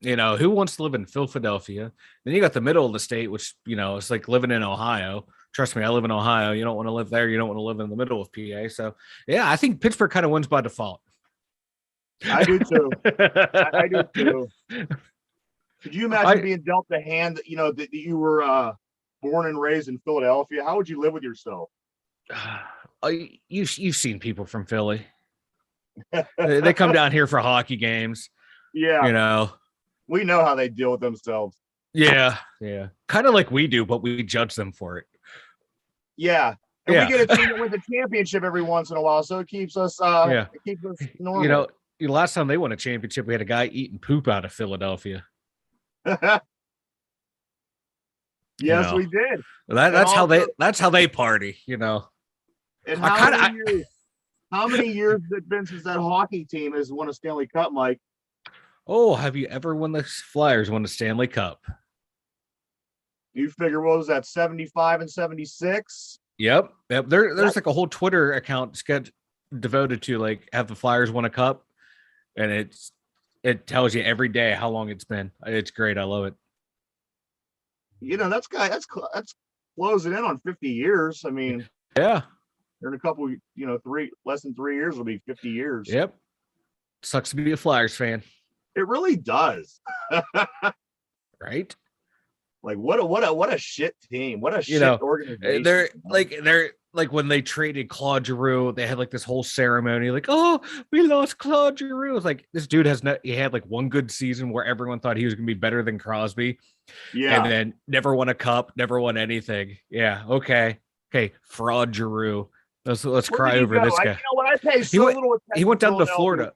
Speaker 2: Who wants to live in Philadelphia? Then you got the middle of the state, which, it's like living in Ohio. Trust me, I live in Ohio. You don't want to live there. You don't want to live in the middle of PA. So, yeah, I think Pittsburgh kind of wins by default.
Speaker 1: I do too. I do too. Could you imagine being dealt the hand that you were born and raised in Philadelphia? How would you live with yourself?
Speaker 2: You've seen people from Philly. They come down here for hockey games.
Speaker 1: Yeah. We know how they deal with themselves.
Speaker 2: Yeah. Kind of like we do, but we judge them for it.
Speaker 1: Yeah. And we get a team that wins the championship every once in a while, so it keeps us it keeps us normal.
Speaker 2: Last time they won a championship, we had a guy eating poop out of Philadelphia.
Speaker 1: Yes, we did.
Speaker 2: That's how they party,
Speaker 1: And how many years has it been since that hockey team has won a Stanley Cup, Mike?
Speaker 2: Oh, have you ever the Flyers won the Stanley Cup?
Speaker 1: You figure what was that, 75 and 76?
Speaker 2: Yep. There's like a whole Twitter account devoted to have the Flyers won a cup, and it tells you every day how long it's been. It's great. I love it.
Speaker 1: That's closing in on 50 years. I mean,
Speaker 2: yeah.
Speaker 1: In a couple, less than 3 years will be 50 years.
Speaker 2: Yep. Sucks to be a Flyers fan.
Speaker 1: It really does.
Speaker 2: Right?
Speaker 1: Like what a shit team. What a shit organization.
Speaker 2: They're when they traded Claude Giroux, they had this whole ceremony, oh, we lost Claude Giroux. It's like this dude he had one good season where everyone thought he was gonna be better than Crosby. Yeah. And then never won a cup, never won anything. Yeah. Okay, fraud Giroux. Let's cry over this guy.
Speaker 1: I pay so little attention.
Speaker 2: He went down to Florida.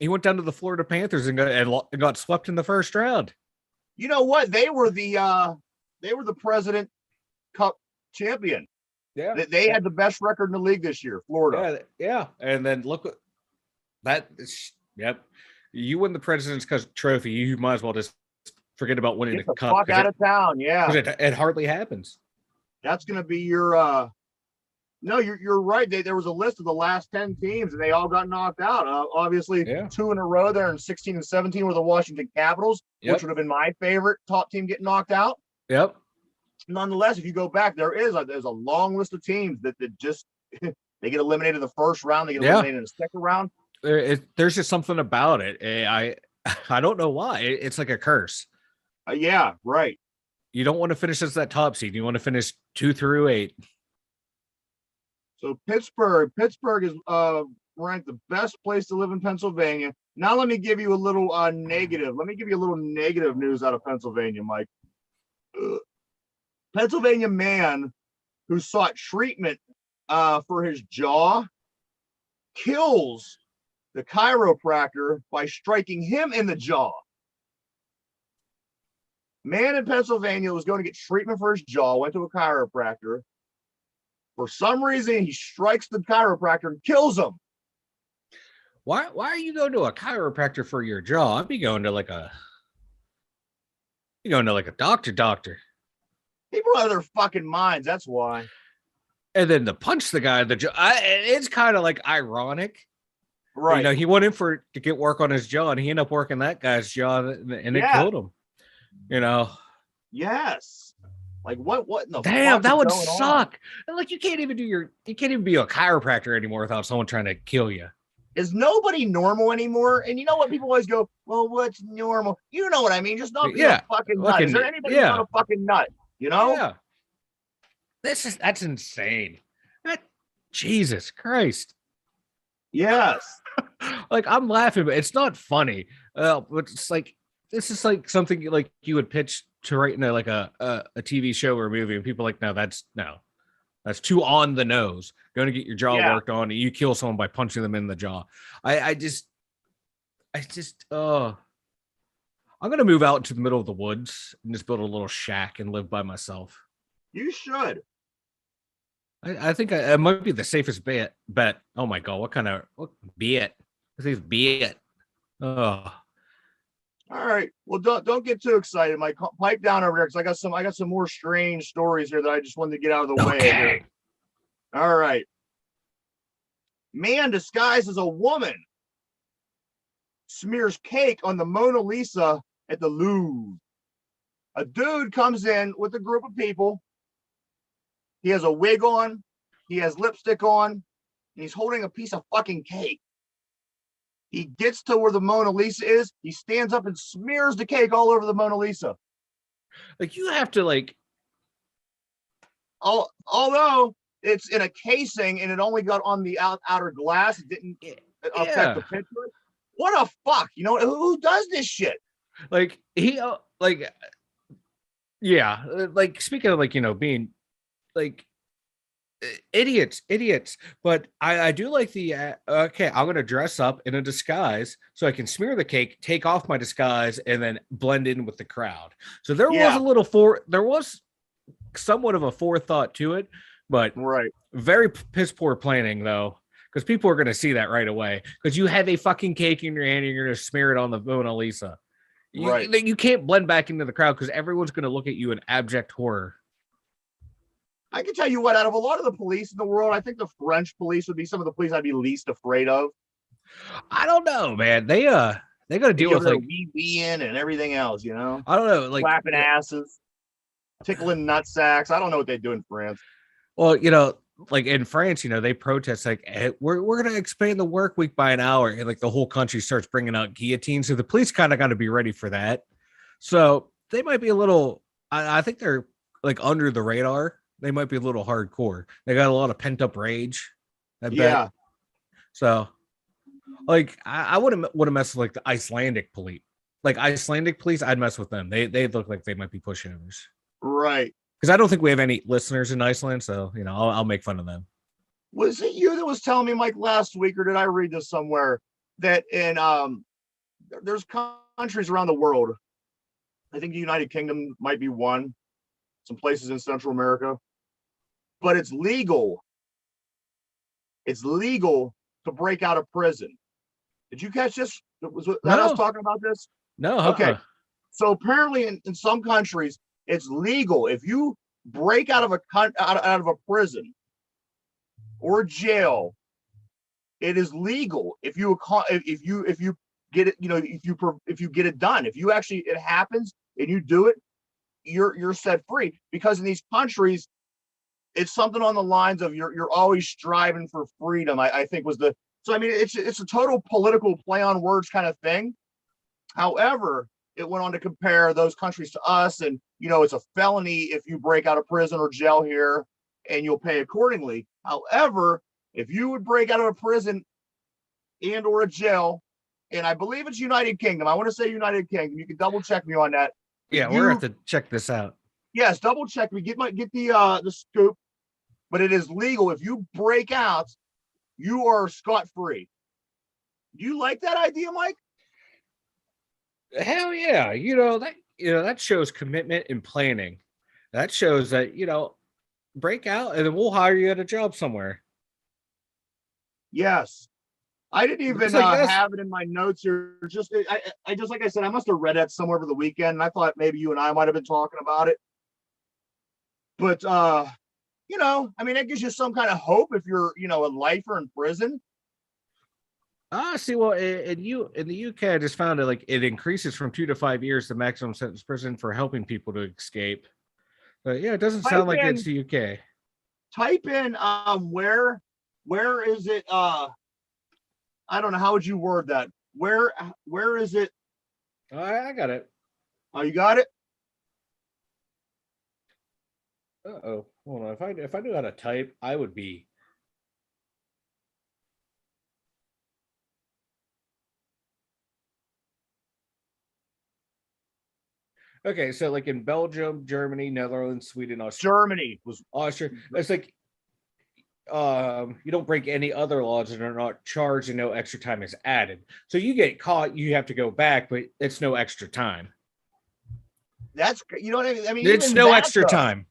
Speaker 2: He went down to the Florida Panthers and got swept in the first round.
Speaker 1: You know what? They were the President Cup champion. Yeah, they had the best record in the league this year, Florida.
Speaker 2: Yeah. And then look at that. Yep. You win the President's Cup trophy, you might as well just forget about winning the cup.
Speaker 1: Fuck out of town, yeah.
Speaker 2: It hardly happens.
Speaker 1: That's going to be your. No, you're right. There was a list of the last 10 teams, and they all got knocked out. Obviously, 2 in a row there in 16 and 17 were the Washington Capitals, which would have been my favorite top team getting knocked out.
Speaker 2: Yep.
Speaker 1: Nonetheless, if you go back, there's a long list of teams that just they get eliminated in the first round, they get eliminated in the second round.
Speaker 2: There's just something about it. I don't know why. It's like a curse.
Speaker 1: Yeah, right.
Speaker 2: You don't want to finish as that top seed. You want to finish 2 through 8.
Speaker 1: So Pittsburgh is ranked the best place to live in Pennsylvania. Now let me give you a little negative. Let me give you a little negative news out of Pennsylvania, Mike. Pennsylvania man who sought treatment for his jaw, kills the chiropractor by striking him in the jaw. Man in Pennsylvania was going to get treatment for his jaw, went to a chiropractor. For some reason, he strikes the chiropractor and kills him.
Speaker 2: Why are you going to a chiropractor for your jaw? I'd be going to like a doctor.
Speaker 1: People out of their fucking minds, that's why.
Speaker 2: And then to punch the guy in the jaw, it's kind of like ironic.
Speaker 1: Right.
Speaker 2: You know, he went in to get work on his jaw, and he ended up working that guy's jaw, and it killed him. You know.
Speaker 1: Yes. Like what in the
Speaker 2: damn,
Speaker 1: fuck
Speaker 2: that would
Speaker 1: going
Speaker 2: suck. On? Like you can't even be a chiropractor anymore without someone trying to kill you.
Speaker 1: Is nobody normal anymore? And you know what? People always go, well, what's normal? You know what I mean? Just not being a fucking nut. Is there anybody who's not a fucking nut? You know?
Speaker 2: Yeah. That's insane. Jesus Christ.
Speaker 1: Yes.
Speaker 2: Like I'm laughing, but it's not funny. But it's like this is like something like you would pitch to write in a TV show or a movie, and people are like, that's too on the nose. Going to get your jaw worked on, and you kill someone by punching them in the jaw. I'm gonna move out to the middle of the woods and just build a little shack and live by myself.
Speaker 1: You should.
Speaker 2: I think it might be the safest bet. Oh my god, what bet? This bet. Oh.
Speaker 1: All right. Well, don't get too excited. Mike, pipe down over there because I got some more strange stories here that I just wanted to get out of the way. Here. All right. Man disguised as a woman smears cake on the Mona Lisa at the Louvre. A dude comes in with a group of people. He has a wig on. He has lipstick on. And he's holding a piece of fucking cake. He gets to where the Mona Lisa is. He stands up and smears the cake all over the Mona Lisa.
Speaker 2: Like you have to
Speaker 1: although it's in a casing and it only got on the outer glass, it didn't affect the picture. What a fuck, you know? Who does this shit?
Speaker 2: Like speaking of being like idiots, but I do like the okay, I'm gonna dress up in a disguise so I can smear the cake, take off my disguise, and then blend in with the crowd. So there was somewhat of a forethought to it, but very piss poor planning though, because people are gonna see that right away because you have a fucking cake in your hand and you're gonna smear it on the Mona Lisa. You can't blend back into the crowd because everyone's gonna look at you in abject horror.
Speaker 1: I can tell you what, out of a lot of the police in the world, I think the French police would be some of the police I'd be least afraid of.
Speaker 2: I don't know, man. They got to deal with like
Speaker 1: wee-weeing and everything else, you know?
Speaker 2: I don't know, like
Speaker 1: slapping asses, tickling nut sacks. I don't know what they do in France.
Speaker 2: Well, like in France, they protest like, hey, we're going to expand the work week by an hour. And like the whole country starts bringing out guillotines. So the police kind of got to be ready for that. So they might be a little, I think they're like under the radar. They might be a little hardcore. They got a lot of pent up rage. I bet.
Speaker 1: Yeah.
Speaker 2: So, like, I wouldn't want to mess with like the Icelandic police. Like Icelandic police, I'd mess with them. They look like they might be pushovers.
Speaker 1: Right.
Speaker 2: Because I don't think we have any listeners in Iceland, so I'll make fun of them.
Speaker 1: Was it you that was telling me, Mike, last week, or did I read this somewhere that in there's countries around the world? I think the United Kingdom might be one. Some places in Central America. But it's legal. It's legal to break out of prison. Did you catch this? Was that us talking about this?
Speaker 2: No.
Speaker 1: Okay. So apparently in some countries, it's legal. If you break out of a prison or jail, it is legal. If you get it, if you get it done, if you actually, it happens and you do it, you're set free. Because in these countries, it's something on the lines of you're always striving for freedom. I think was the, so I mean it's a total political play on words kind of thing. However, it went on to compare those countries to us, and it's a felony if you break out of prison or jail here, and you'll pay accordingly. However, if you would break out of a prison and or a jail, and I believe it's United Kingdom. I want to say United Kingdom. You can double check me on that.
Speaker 2: Yeah, we're gonna have to check this out.
Speaker 1: Yes, double check me. Get the scoop. but it is legal. If you break out, you are scot-free. Do you like that idea, Mike?
Speaker 2: Hell yeah. That shows commitment and planning. That shows that, break out and then we'll hire you at a job somewhere.
Speaker 1: Yes. I didn't even have it in my notes here. I just, like I said, I must have read that somewhere over the weekend, and I thought maybe you and I might have been talking about it. But, it gives you some kind of hope if you're, a lifer in prison.
Speaker 2: See, well, in the UK, I just found it it increases from 2 to 5 years the maximum sentence prison for helping people to escape. But yeah, it doesn't sound like it's the UK.
Speaker 1: Type in where is it? I don't know, how would you word that? Where is it?
Speaker 2: I got it.
Speaker 1: Oh, you got it?
Speaker 2: Uh-oh. Hold on. If I knew how to type, I would be. Okay, so in Belgium, Germany, Netherlands, Sweden,
Speaker 1: Germany was
Speaker 2: Austria. It's you don't break any other laws and are not charged and no extra time is added. So you get caught, you have to go back, but it's no extra time.
Speaker 1: That's, you know what I mean?
Speaker 2: It's no extra time.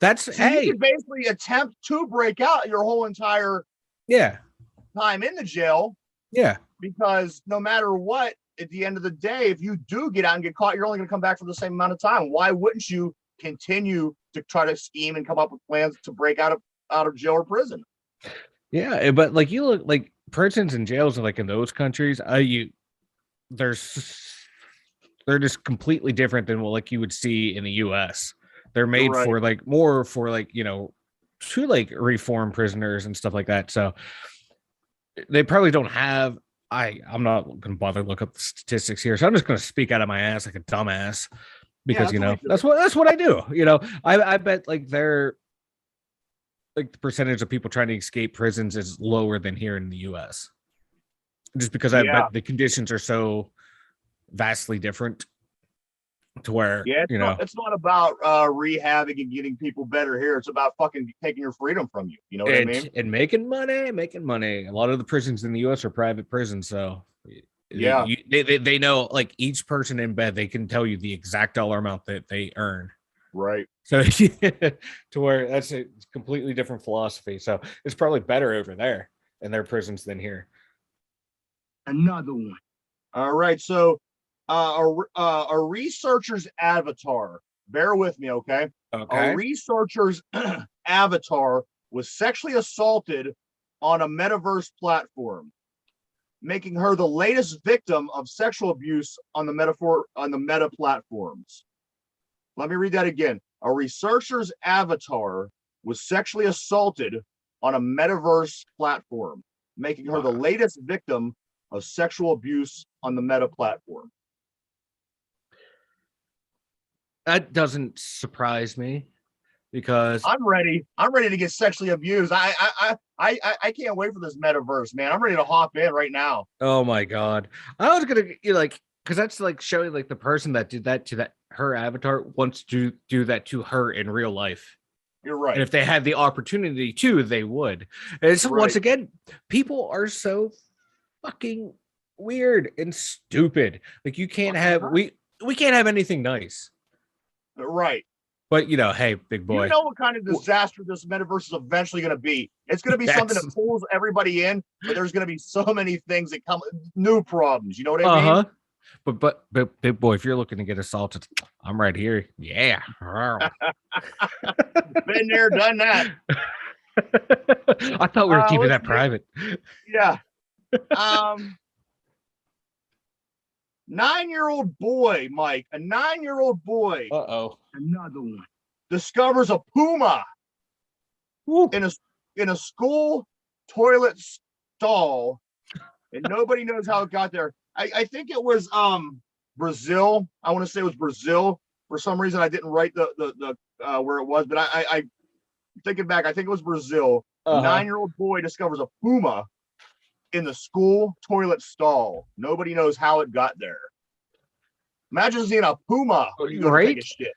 Speaker 2: That's,
Speaker 1: so you can basically attempt to break out your whole entire time in the jail.
Speaker 2: Yeah.
Speaker 1: Because no matter what, at the end of the day, if you do get out and get caught, you're only going to come back for the same amount of time. Why wouldn't you continue to try to scheme and come up with plans to break out of jail or prison?
Speaker 2: Yeah, but you look like prisons and jails in those countries, they're just completely different than what you would see in the US. They're made for more for to reform prisoners and stuff like that. So they probably don't have. I'm not going to bother to look up the statistics here, so I'm just going to speak out of my ass like a dumbass because that's what I do. I bet they're the percentage of people trying to escape prisons is lower than here in the US. Just because I bet the conditions are so vastly different to where
Speaker 1: it's not about rehabbing and getting people better here. It's about fucking taking your freedom from you. You know what I mean?
Speaker 2: And making money. A lot of the prisons in the US are private prisons, so they know each person in bed, they can tell you the exact dollar amount that they earn.
Speaker 1: Right.
Speaker 2: So to where that's a completely different philosophy. So it's probably better over there in their prisons than here.
Speaker 1: Another one. All right. So a researcher's avatar, bear with me, okay? A researcher's avatar was sexually assaulted on a metaverse platform, making her the latest victim of sexual abuse on the meta platforms. Let me read that again. A researcher's avatar was sexually assaulted on a metaverse platform, making her the latest victim of sexual abuse on the meta platform.
Speaker 2: That doesn't surprise me because
Speaker 1: I'm ready to get sexually abused. I can't wait for this metaverse, man. I'm ready to hop in right now.
Speaker 2: Oh my God. I was going to because that's showing the person that did that to her avatar wants to do that to her in real life.
Speaker 1: You're right.
Speaker 2: And if they had the opportunity to, they would. And it's once again, people are so fucking weird and stupid. You can't have we can't have anything nice.
Speaker 1: Right.
Speaker 2: But hey, big boy.
Speaker 1: You know what kind of disaster this metaverse is eventually going to be. It's going to be something that pulls everybody in, but there's going to be so many things that come, new problems. You know what I mean?
Speaker 2: But big boy, if you're looking to get assaulted, I'm right here. Yeah.
Speaker 1: Been there, done that.
Speaker 2: I thought we were keeping that private.
Speaker 1: Yeah. 9-year-old boy, Mike, a 9-year-old boy.
Speaker 2: Another one.
Speaker 1: Discovers a puma in a school toilet stall, and nobody knows how it got there. I think it was Brazil. I want to say it was Brazil. For some reason, I didn't write the where it was, but I thinking back, I think it was Brazil. A 9-year-old boy discovers a puma in the school toilet stall. Nobody knows how it got there. Imagine seeing a puma. You go take a shit.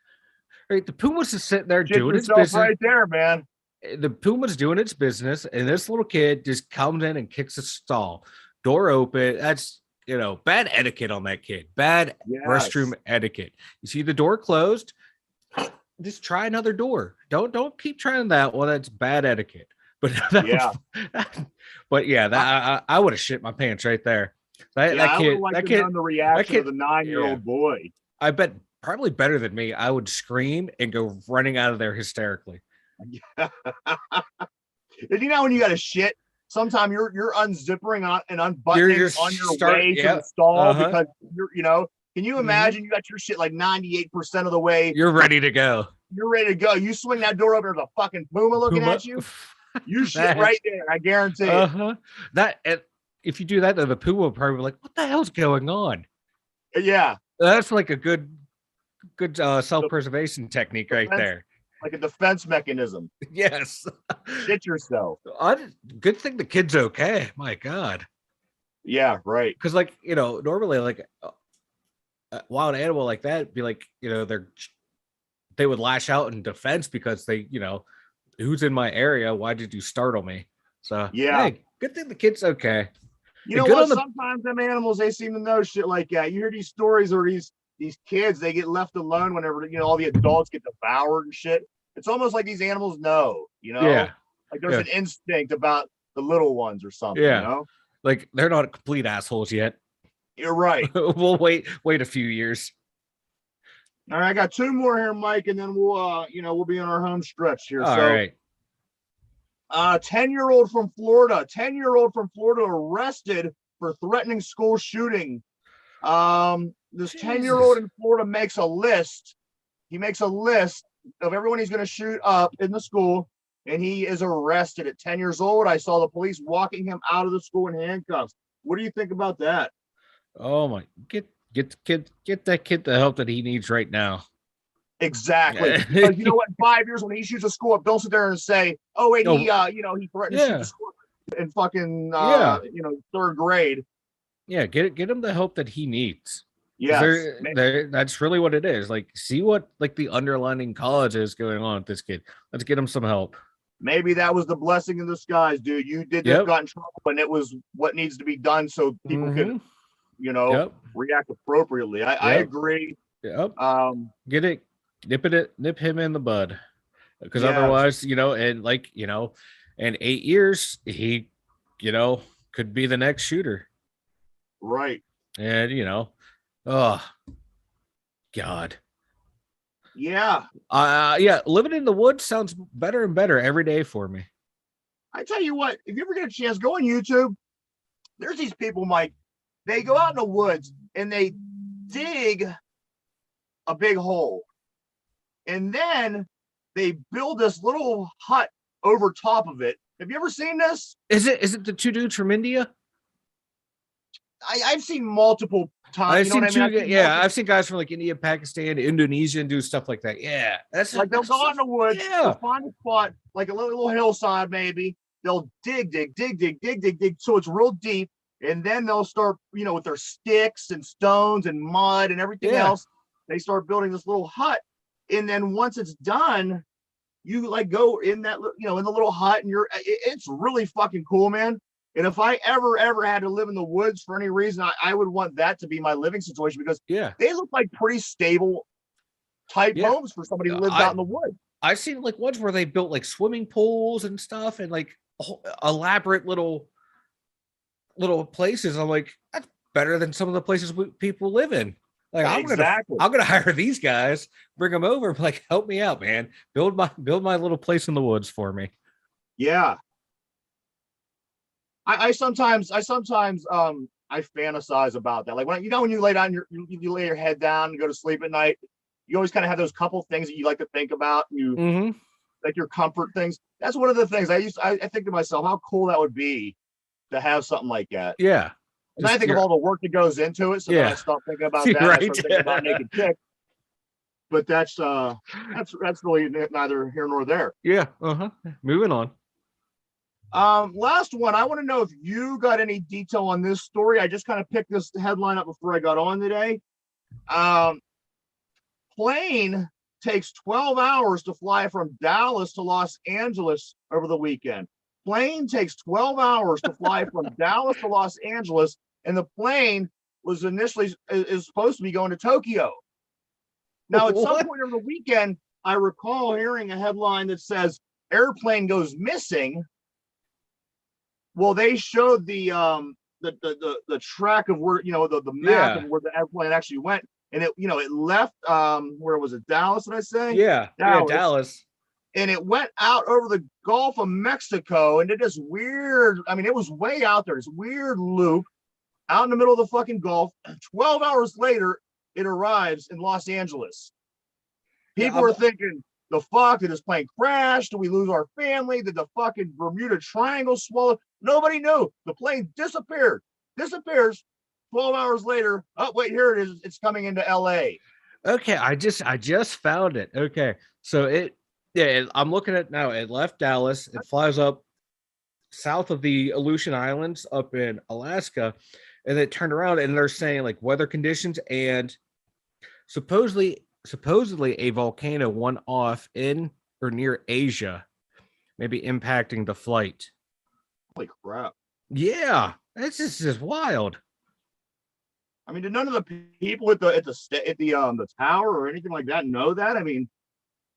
Speaker 2: Right, the puma's just sitting there
Speaker 1: doing its business right there, man.
Speaker 2: the puma's doing its business, and this little kid just comes in and kicks a stall, door open. That's bad etiquette on that kid. Bad restroom
Speaker 1: Yes.
Speaker 2: etiquette. You see the door closed, just try another door. Don't keep trying that one. That's bad etiquette. But
Speaker 1: Yeah.
Speaker 2: but yeah, that I would have shit my pants right there.
Speaker 1: Yeah,
Speaker 2: That
Speaker 1: I would have
Speaker 2: kid,
Speaker 1: liked
Speaker 2: that
Speaker 1: to
Speaker 2: kid,
Speaker 1: know the
Speaker 2: that
Speaker 1: reaction of
Speaker 2: kid,
Speaker 1: the
Speaker 2: yeah.
Speaker 1: 9-year-old boy.
Speaker 2: I bet probably better than me. I would scream and go running out of there hysterically.
Speaker 1: And when you got to shit, sometimes you're unzippering and
Speaker 2: You're
Speaker 1: unbuttoning
Speaker 2: just
Speaker 1: on your
Speaker 2: start,
Speaker 1: way to
Speaker 2: yeah,
Speaker 1: the stall
Speaker 2: uh-huh.
Speaker 1: because can you imagine you got your shit like 98% of the way?
Speaker 2: You're ready to go.
Speaker 1: You're ready to go. You swing that door open, there's a fucking puma looking
Speaker 2: Puma.
Speaker 1: at you. You shit
Speaker 2: That,
Speaker 1: right there. I guarantee it.
Speaker 2: uh-huh. That if you do that, then the puma will probably be like, "What the hell's going on?"
Speaker 1: Yeah.
Speaker 2: That's like a good self-preservation technique right there.
Speaker 1: Like a defense mechanism.
Speaker 2: Yes.
Speaker 1: Shit yourself.
Speaker 2: Good thing the kid's okay. My God.
Speaker 1: Yeah, right.
Speaker 2: Because normally like a wild animal like that be like, they would lash out in defense because they, who's in my area? Why did you startle me? So
Speaker 1: yeah,
Speaker 2: hey, good thing the kid's okay.
Speaker 1: You know what? Sometimes them animals, they seem to know shit like that. You hear these stories or these kids, they get left alone whenever all the adults get devoured and shit. It's almost like these animals know,
Speaker 2: Yeah.
Speaker 1: Like there's an instinct about the little ones or something,
Speaker 2: Like they're not complete assholes yet.
Speaker 1: You're right.
Speaker 2: We'll wait a few years.
Speaker 1: All right, I got 2 more here, Mike, and then we'll be on our home stretch here.
Speaker 2: All right.
Speaker 1: 10-year-old from Florida. 10-year-old from Florida arrested for threatening school shooting. This 10-year-old in Florida makes a list. He makes a list of everyone he's going to shoot up in the school, and he is arrested at 10 years old. I saw the police walking him out of the school in handcuffs. What do you think about that?
Speaker 2: Oh my! Get that kid the help that he needs right now.
Speaker 1: Exactly. Because you know what? In 5 years, when he shoots a school up, don't sit there and say, "Oh wait, he threatened to shoot the school in fucking 3rd grade."
Speaker 2: Yeah, get him the help that he needs.
Speaker 1: Yes,
Speaker 2: that's really what it is. Like, see what like the underlining college is going on with this kid. Let's get him some help.
Speaker 1: Maybe that was the blessing in disguise, dude. You did this, got in trouble, and it was what needs to be done so people can, react appropriately. I agree.
Speaker 2: Yep. Nip him in the bud, because otherwise, and in 8 years, he, could be the next shooter.
Speaker 1: Right.
Speaker 2: And oh God.
Speaker 1: Yeah.
Speaker 2: Living in the woods sounds better and better every day for me.
Speaker 1: I tell you what, if you ever get a chance, go on YouTube. There's these people, Mike. They go out in the woods and they dig a big hole. And then they build this little hut over top of it. Have you ever seen this?
Speaker 2: Is it the 2 dudes from India?
Speaker 1: I've seen multiple times.
Speaker 2: I've seen guys from like India, Pakistan, Indonesia, and do stuff like that. Yeah,
Speaker 1: that's like they'll go out in the woods, they'll find a spot, like a little hillside, maybe. They'll dig, so it's real deep, and then they'll start, with their sticks and stones and mud and everything else. They start building this little hut, and then once it's done, you like go in that, in the little hut, and it's really fucking cool, man. And if I ever had to live in the woods for any reason, I would want that to be my living situation, because they look like pretty stable type homes for somebody who lives out in the woods.
Speaker 2: I've seen like ones where they built like swimming pools and stuff and like elaborate little places. I'm like, that's better than some of the places people live in. Like, I'm gonna hire these guys, bring them over, like, help me out, man. Build my little place in the woods for me.
Speaker 1: Yeah. I sometimes I fantasize about that. Like when you lay down you lay your head down and go to sleep at night, you always kind of have those couple things that you like to think about. Like your comfort things. That's one of the things I think to myself, how cool that would be to have something like that.
Speaker 2: Yeah.
Speaker 1: And I think of all the work that goes into it. So then I stop thinking about that.
Speaker 2: Right.
Speaker 1: I start thinking about naked chick. But that's really neither here nor there.
Speaker 2: Yeah. Moving on.
Speaker 1: Last one. I want to know if you got any detail on this story. I just kind of picked this headline up before I got on today. Plane takes 12 hours to fly from Dallas to Los Angeles over the weekend. Plane takes 12 hours to fly from Dallas to Los Angeles, and the plane was initially is supposed to be going to Tokyo. Now, at some point over the weekend, I recall hearing a headline that says airplane goes missing. Well, they showed the track of where, the map of where the airplane actually went, and it left where was it, Dallas, did I say?
Speaker 2: Yeah, Dallas.
Speaker 1: And it went out over the Gulf of Mexico and did this weird, it was way out there, this weird loop out in the middle of the fucking Gulf. 12 hours later, it arrives in Los Angeles. People are thinking, the fuck, did this plane crash? Did we lose our family? Did the fucking Bermuda Triangle swallow? Nobody knew. The plane disappeared. Disappears. 12 hours later. Oh, wait, here it is. It's coming into LA.
Speaker 2: Okay, I just found it. Okay. So I'm looking at now. It left Dallas. It flies up south of the Aleutian Islands up in Alaska, and it turned around, and they're saying like weather conditions and supposedly a volcano went off in or near Asia, maybe impacting the flight.
Speaker 1: Holy crap.
Speaker 2: Yeah, it's just wild.
Speaker 1: Did none of the people at the tower or anything like that know that?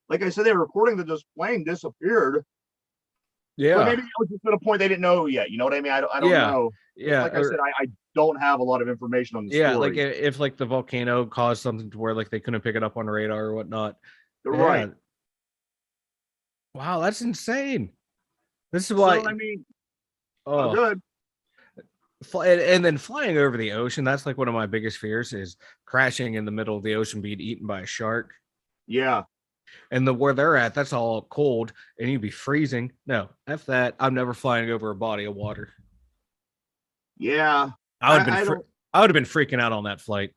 Speaker 1: Like I said, they were reporting that this plane disappeared.
Speaker 2: Yeah.
Speaker 1: But maybe it was just at a point they didn't know yet. You know what I mean? I don't know.
Speaker 2: Yeah.
Speaker 1: Like I said, I don't have a lot of information on the story.
Speaker 2: Like if like the volcano caused something to where like they couldn't pick it up on radar or whatnot.
Speaker 1: You're right.
Speaker 2: Wow, that's insane. This is why.
Speaker 1: Good.
Speaker 2: And then flying over the ocean, that's like one of my biggest fears is crashing in the middle of the ocean, being eaten by a shark.
Speaker 1: Yeah.
Speaker 2: And where they're at, that's all cold, and you'd be freezing. No, F that. I'm never flying over a body of water.
Speaker 1: Yeah.
Speaker 2: I would have been freaking out on that flight.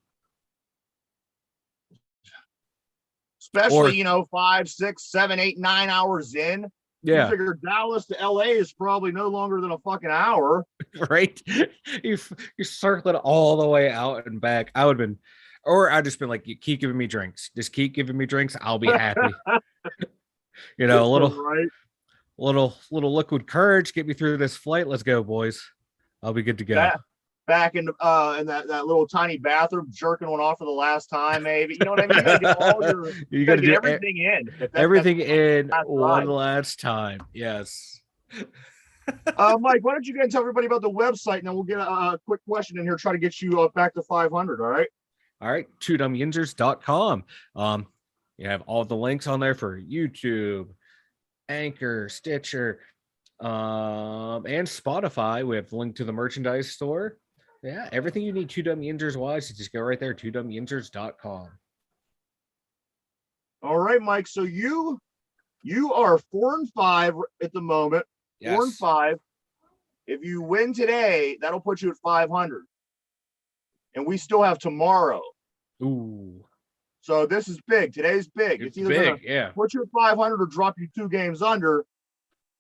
Speaker 1: Especially, 5, 6, 7, 8, 9 hours in.
Speaker 2: Yeah.
Speaker 1: You figure Dallas to LA is probably no longer than a fucking hour.
Speaker 2: Right? You circle it all the way out and back. I would have been, or I'd just been like, you keep giving me drinks. Just keep giving me drinks. I'll be happy. A little liquid courage. Get me through this flight. Let's go, boys. I'll be good to go.
Speaker 1: Back in that little tiny bathroom, jerking one off for the last time, maybe. You know what I mean? You got to get everything in.
Speaker 2: Everything in one last time. Yes.
Speaker 1: Mike, why don't you go and tell everybody about the website, and then we'll get a quick question in here, try to get you back to 500. All right.
Speaker 2: All right. twodumyinzers.com. You have all the links on there for YouTube, Anchor, Stitcher, and Spotify. We have the link to the merchandise store. Yeah, everything you need Two Dum Yinzers wise, just go right there, twodumyinzers.com.
Speaker 1: All right, Mike. So you are 4-5 at the moment.
Speaker 2: Yes.
Speaker 1: 4-5. If you win today, that'll put you at 500. And we still have tomorrow.
Speaker 2: Ooh.
Speaker 1: So this is big. Today's big. It's either
Speaker 2: big, yeah.
Speaker 1: Put you at 500 or drop you 2 games under.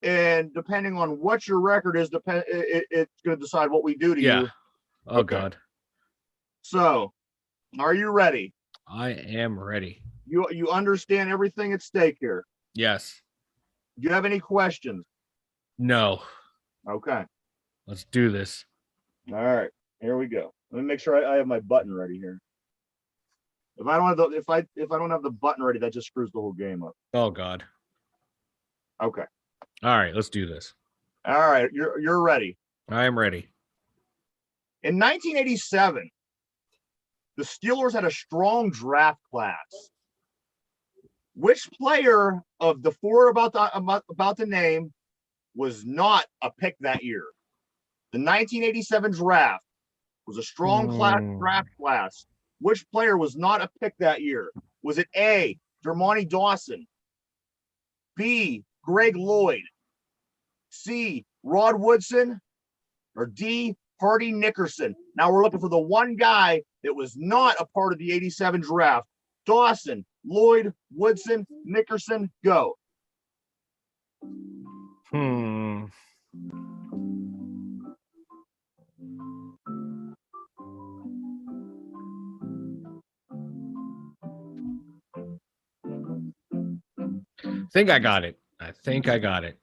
Speaker 1: And depending on what your record is, it's going to decide what we do to you.
Speaker 2: Oh, okay. God.
Speaker 1: So, are you ready?
Speaker 2: I am ready.
Speaker 1: You understand everything at stake here?
Speaker 2: Yes.
Speaker 1: Do you have any questions?
Speaker 2: No.
Speaker 1: Okay.
Speaker 2: Let's do this.
Speaker 1: All right. Here we go. Let me make sure I have my button ready here. If I don't have the button ready, that just screws the whole game up.
Speaker 2: Oh, God.
Speaker 1: Okay.
Speaker 2: All right, let's do this.
Speaker 1: All right, you're ready.
Speaker 2: I am ready.
Speaker 1: In 1987, the Steelers had a strong draft class. Which player of the 4 about the name was not a pick that year? The 1987 draft was a strong draft class. Which player was not a pick that year? Was it A, Dermontti Dawson, B, Greg Lloyd, C, Rod Woodson, or D, Hardy Nickerson? Now we're looking for the one guy that was not a part of the 87 draft. Dawson, Lloyd, Woodson, Nickerson, go.
Speaker 2: think I got it. I think I got it.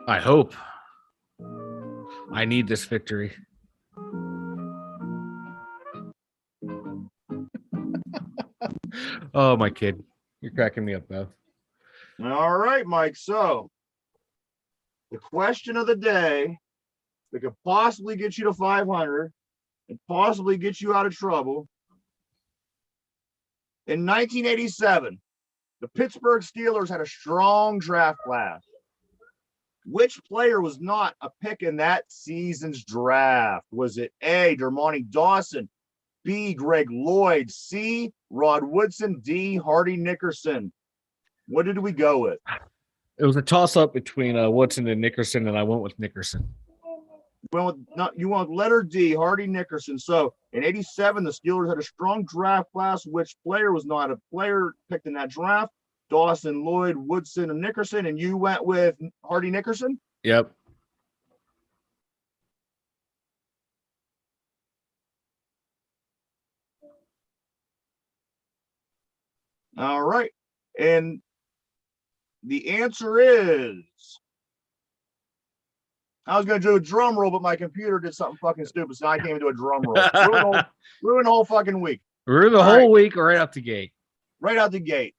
Speaker 2: I hope. I need this victory. Oh, my kid. You're cracking me up, though.
Speaker 1: All right, Mike. So the question of the day that could possibly get you to 500 and possibly get you out of trouble. In 1987, the Pittsburgh Steelers had a strong draft class. Which player was not a pick in that season's draft? Was it A, Dermontti Dawson, B, Greg Lloyd, C, Rod Woodson, D, Hardy Nickerson? What did we go with?
Speaker 2: It was a toss-up between Woodson and Nickerson, and I went with Nickerson.
Speaker 1: You went with letter D, Hardy Nickerson. So in 87, the Steelers had a strong draft class. Which player was not a player picked in that draft? Dawson, Lloyd, Woodson, and Nickerson. And you went with Hardy Nickerson?
Speaker 2: Yep.
Speaker 1: All right. And the answer is, I was going to do a drum roll, but my computer did something fucking stupid, so I can't even do a drum roll. Ruin the whole fucking week.
Speaker 2: Ruin the whole week right out the gate.
Speaker 1: Right out the gate.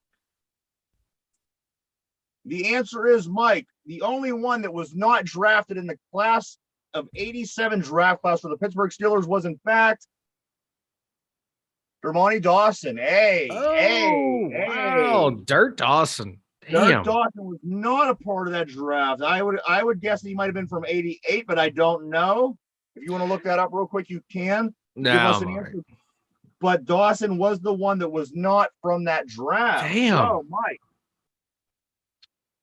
Speaker 1: The answer is, Mike, the only one that was not drafted in the class of 87 draft class for the Pittsburgh Steelers was, in fact, Dermontti Dawson.
Speaker 2: Wow. Dirt Dawson. Damn.
Speaker 1: Dirt Dawson was not a part of that draft. I would guess that he might have been from 88, but I don't know. If you want to look that up real quick, you can.
Speaker 2: No.
Speaker 1: Right. But Dawson was the one that was not from that draft.
Speaker 2: Damn.
Speaker 1: So, Mike,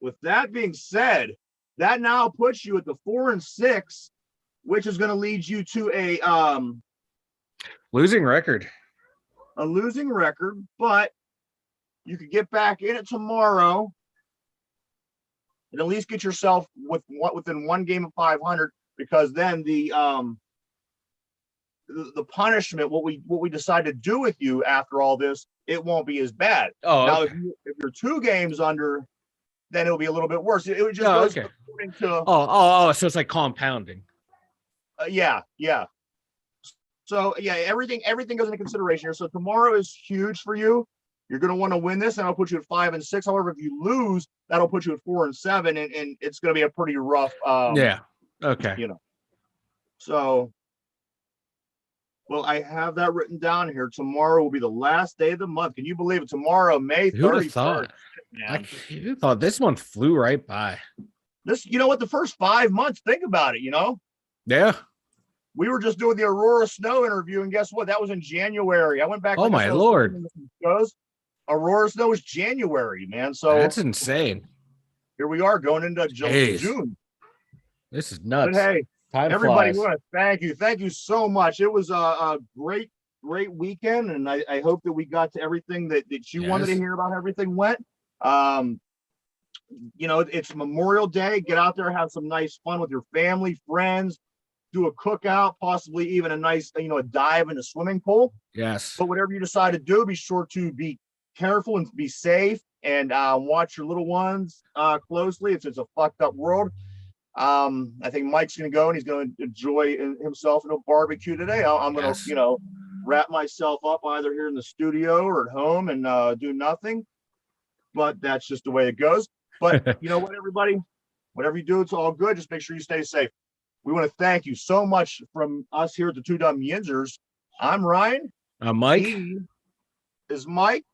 Speaker 1: with that being said, that now puts you at the 4-6, which is going to lead you to a
Speaker 2: losing record.
Speaker 1: A losing record, but you could get back in it tomorrow and at least get yourself within one game of 500, because then the punishment, what we decide to do with you after all this, it won't be as bad.
Speaker 2: Oh,
Speaker 1: now
Speaker 2: okay.
Speaker 1: if you're 2 games under, then it'll be a little bit worse. It would just go according to.
Speaker 2: So it's like compounding.
Speaker 1: Yeah. So yeah, everything goes into consideration here. So tomorrow is huge for you. You're going to want to win this, and I'll put you at 5-6. However, if you lose, that'll put you at 4-7, and it's going to be a pretty rough.
Speaker 2: Yeah. Okay.
Speaker 1: So, well, I have that written down here. Tomorrow will be the last day of the month. Can you believe it? Tomorrow, May 31st.
Speaker 2: Who'd have thought? Who thought this one flew right by?
Speaker 1: You know what? The first 5 months, think about it.
Speaker 2: Yeah.
Speaker 1: We were just doing the Aurora Snow interview, and guess what? That was in January. I went back.
Speaker 2: Oh my Lord!
Speaker 1: Aurora Snow was January, man. So
Speaker 2: that's insane.
Speaker 1: Here we are going into June.
Speaker 2: This is nuts.
Speaker 1: But hey,
Speaker 2: time
Speaker 1: everybody,
Speaker 2: flies.
Speaker 1: want to thank you. Thank you so much. It was a great weekend, and I hope that we got to everything that you wanted to hear about. How everything went. It's Memorial Day. Get out there, have some nice fun with your family, friends. Do a cookout, possibly even a nice, a dive in a swimming pool.
Speaker 2: Yes.
Speaker 1: But whatever you decide to do, be sure to be careful and be safe, and watch your little ones closely. It's a fucked up world. I think Mike's going to go, and he's going to enjoy himself in a barbecue today. I'm going to, wrap myself up either here in the studio or at home and do nothing. But that's just the way it goes. But you know what, everybody? Whatever you do, it's all good. Just make sure you stay safe. We want to thank you so much from us here at the Two Dum Yinzers. I'm Ryan.
Speaker 2: I'm Mike.
Speaker 1: He is Mike.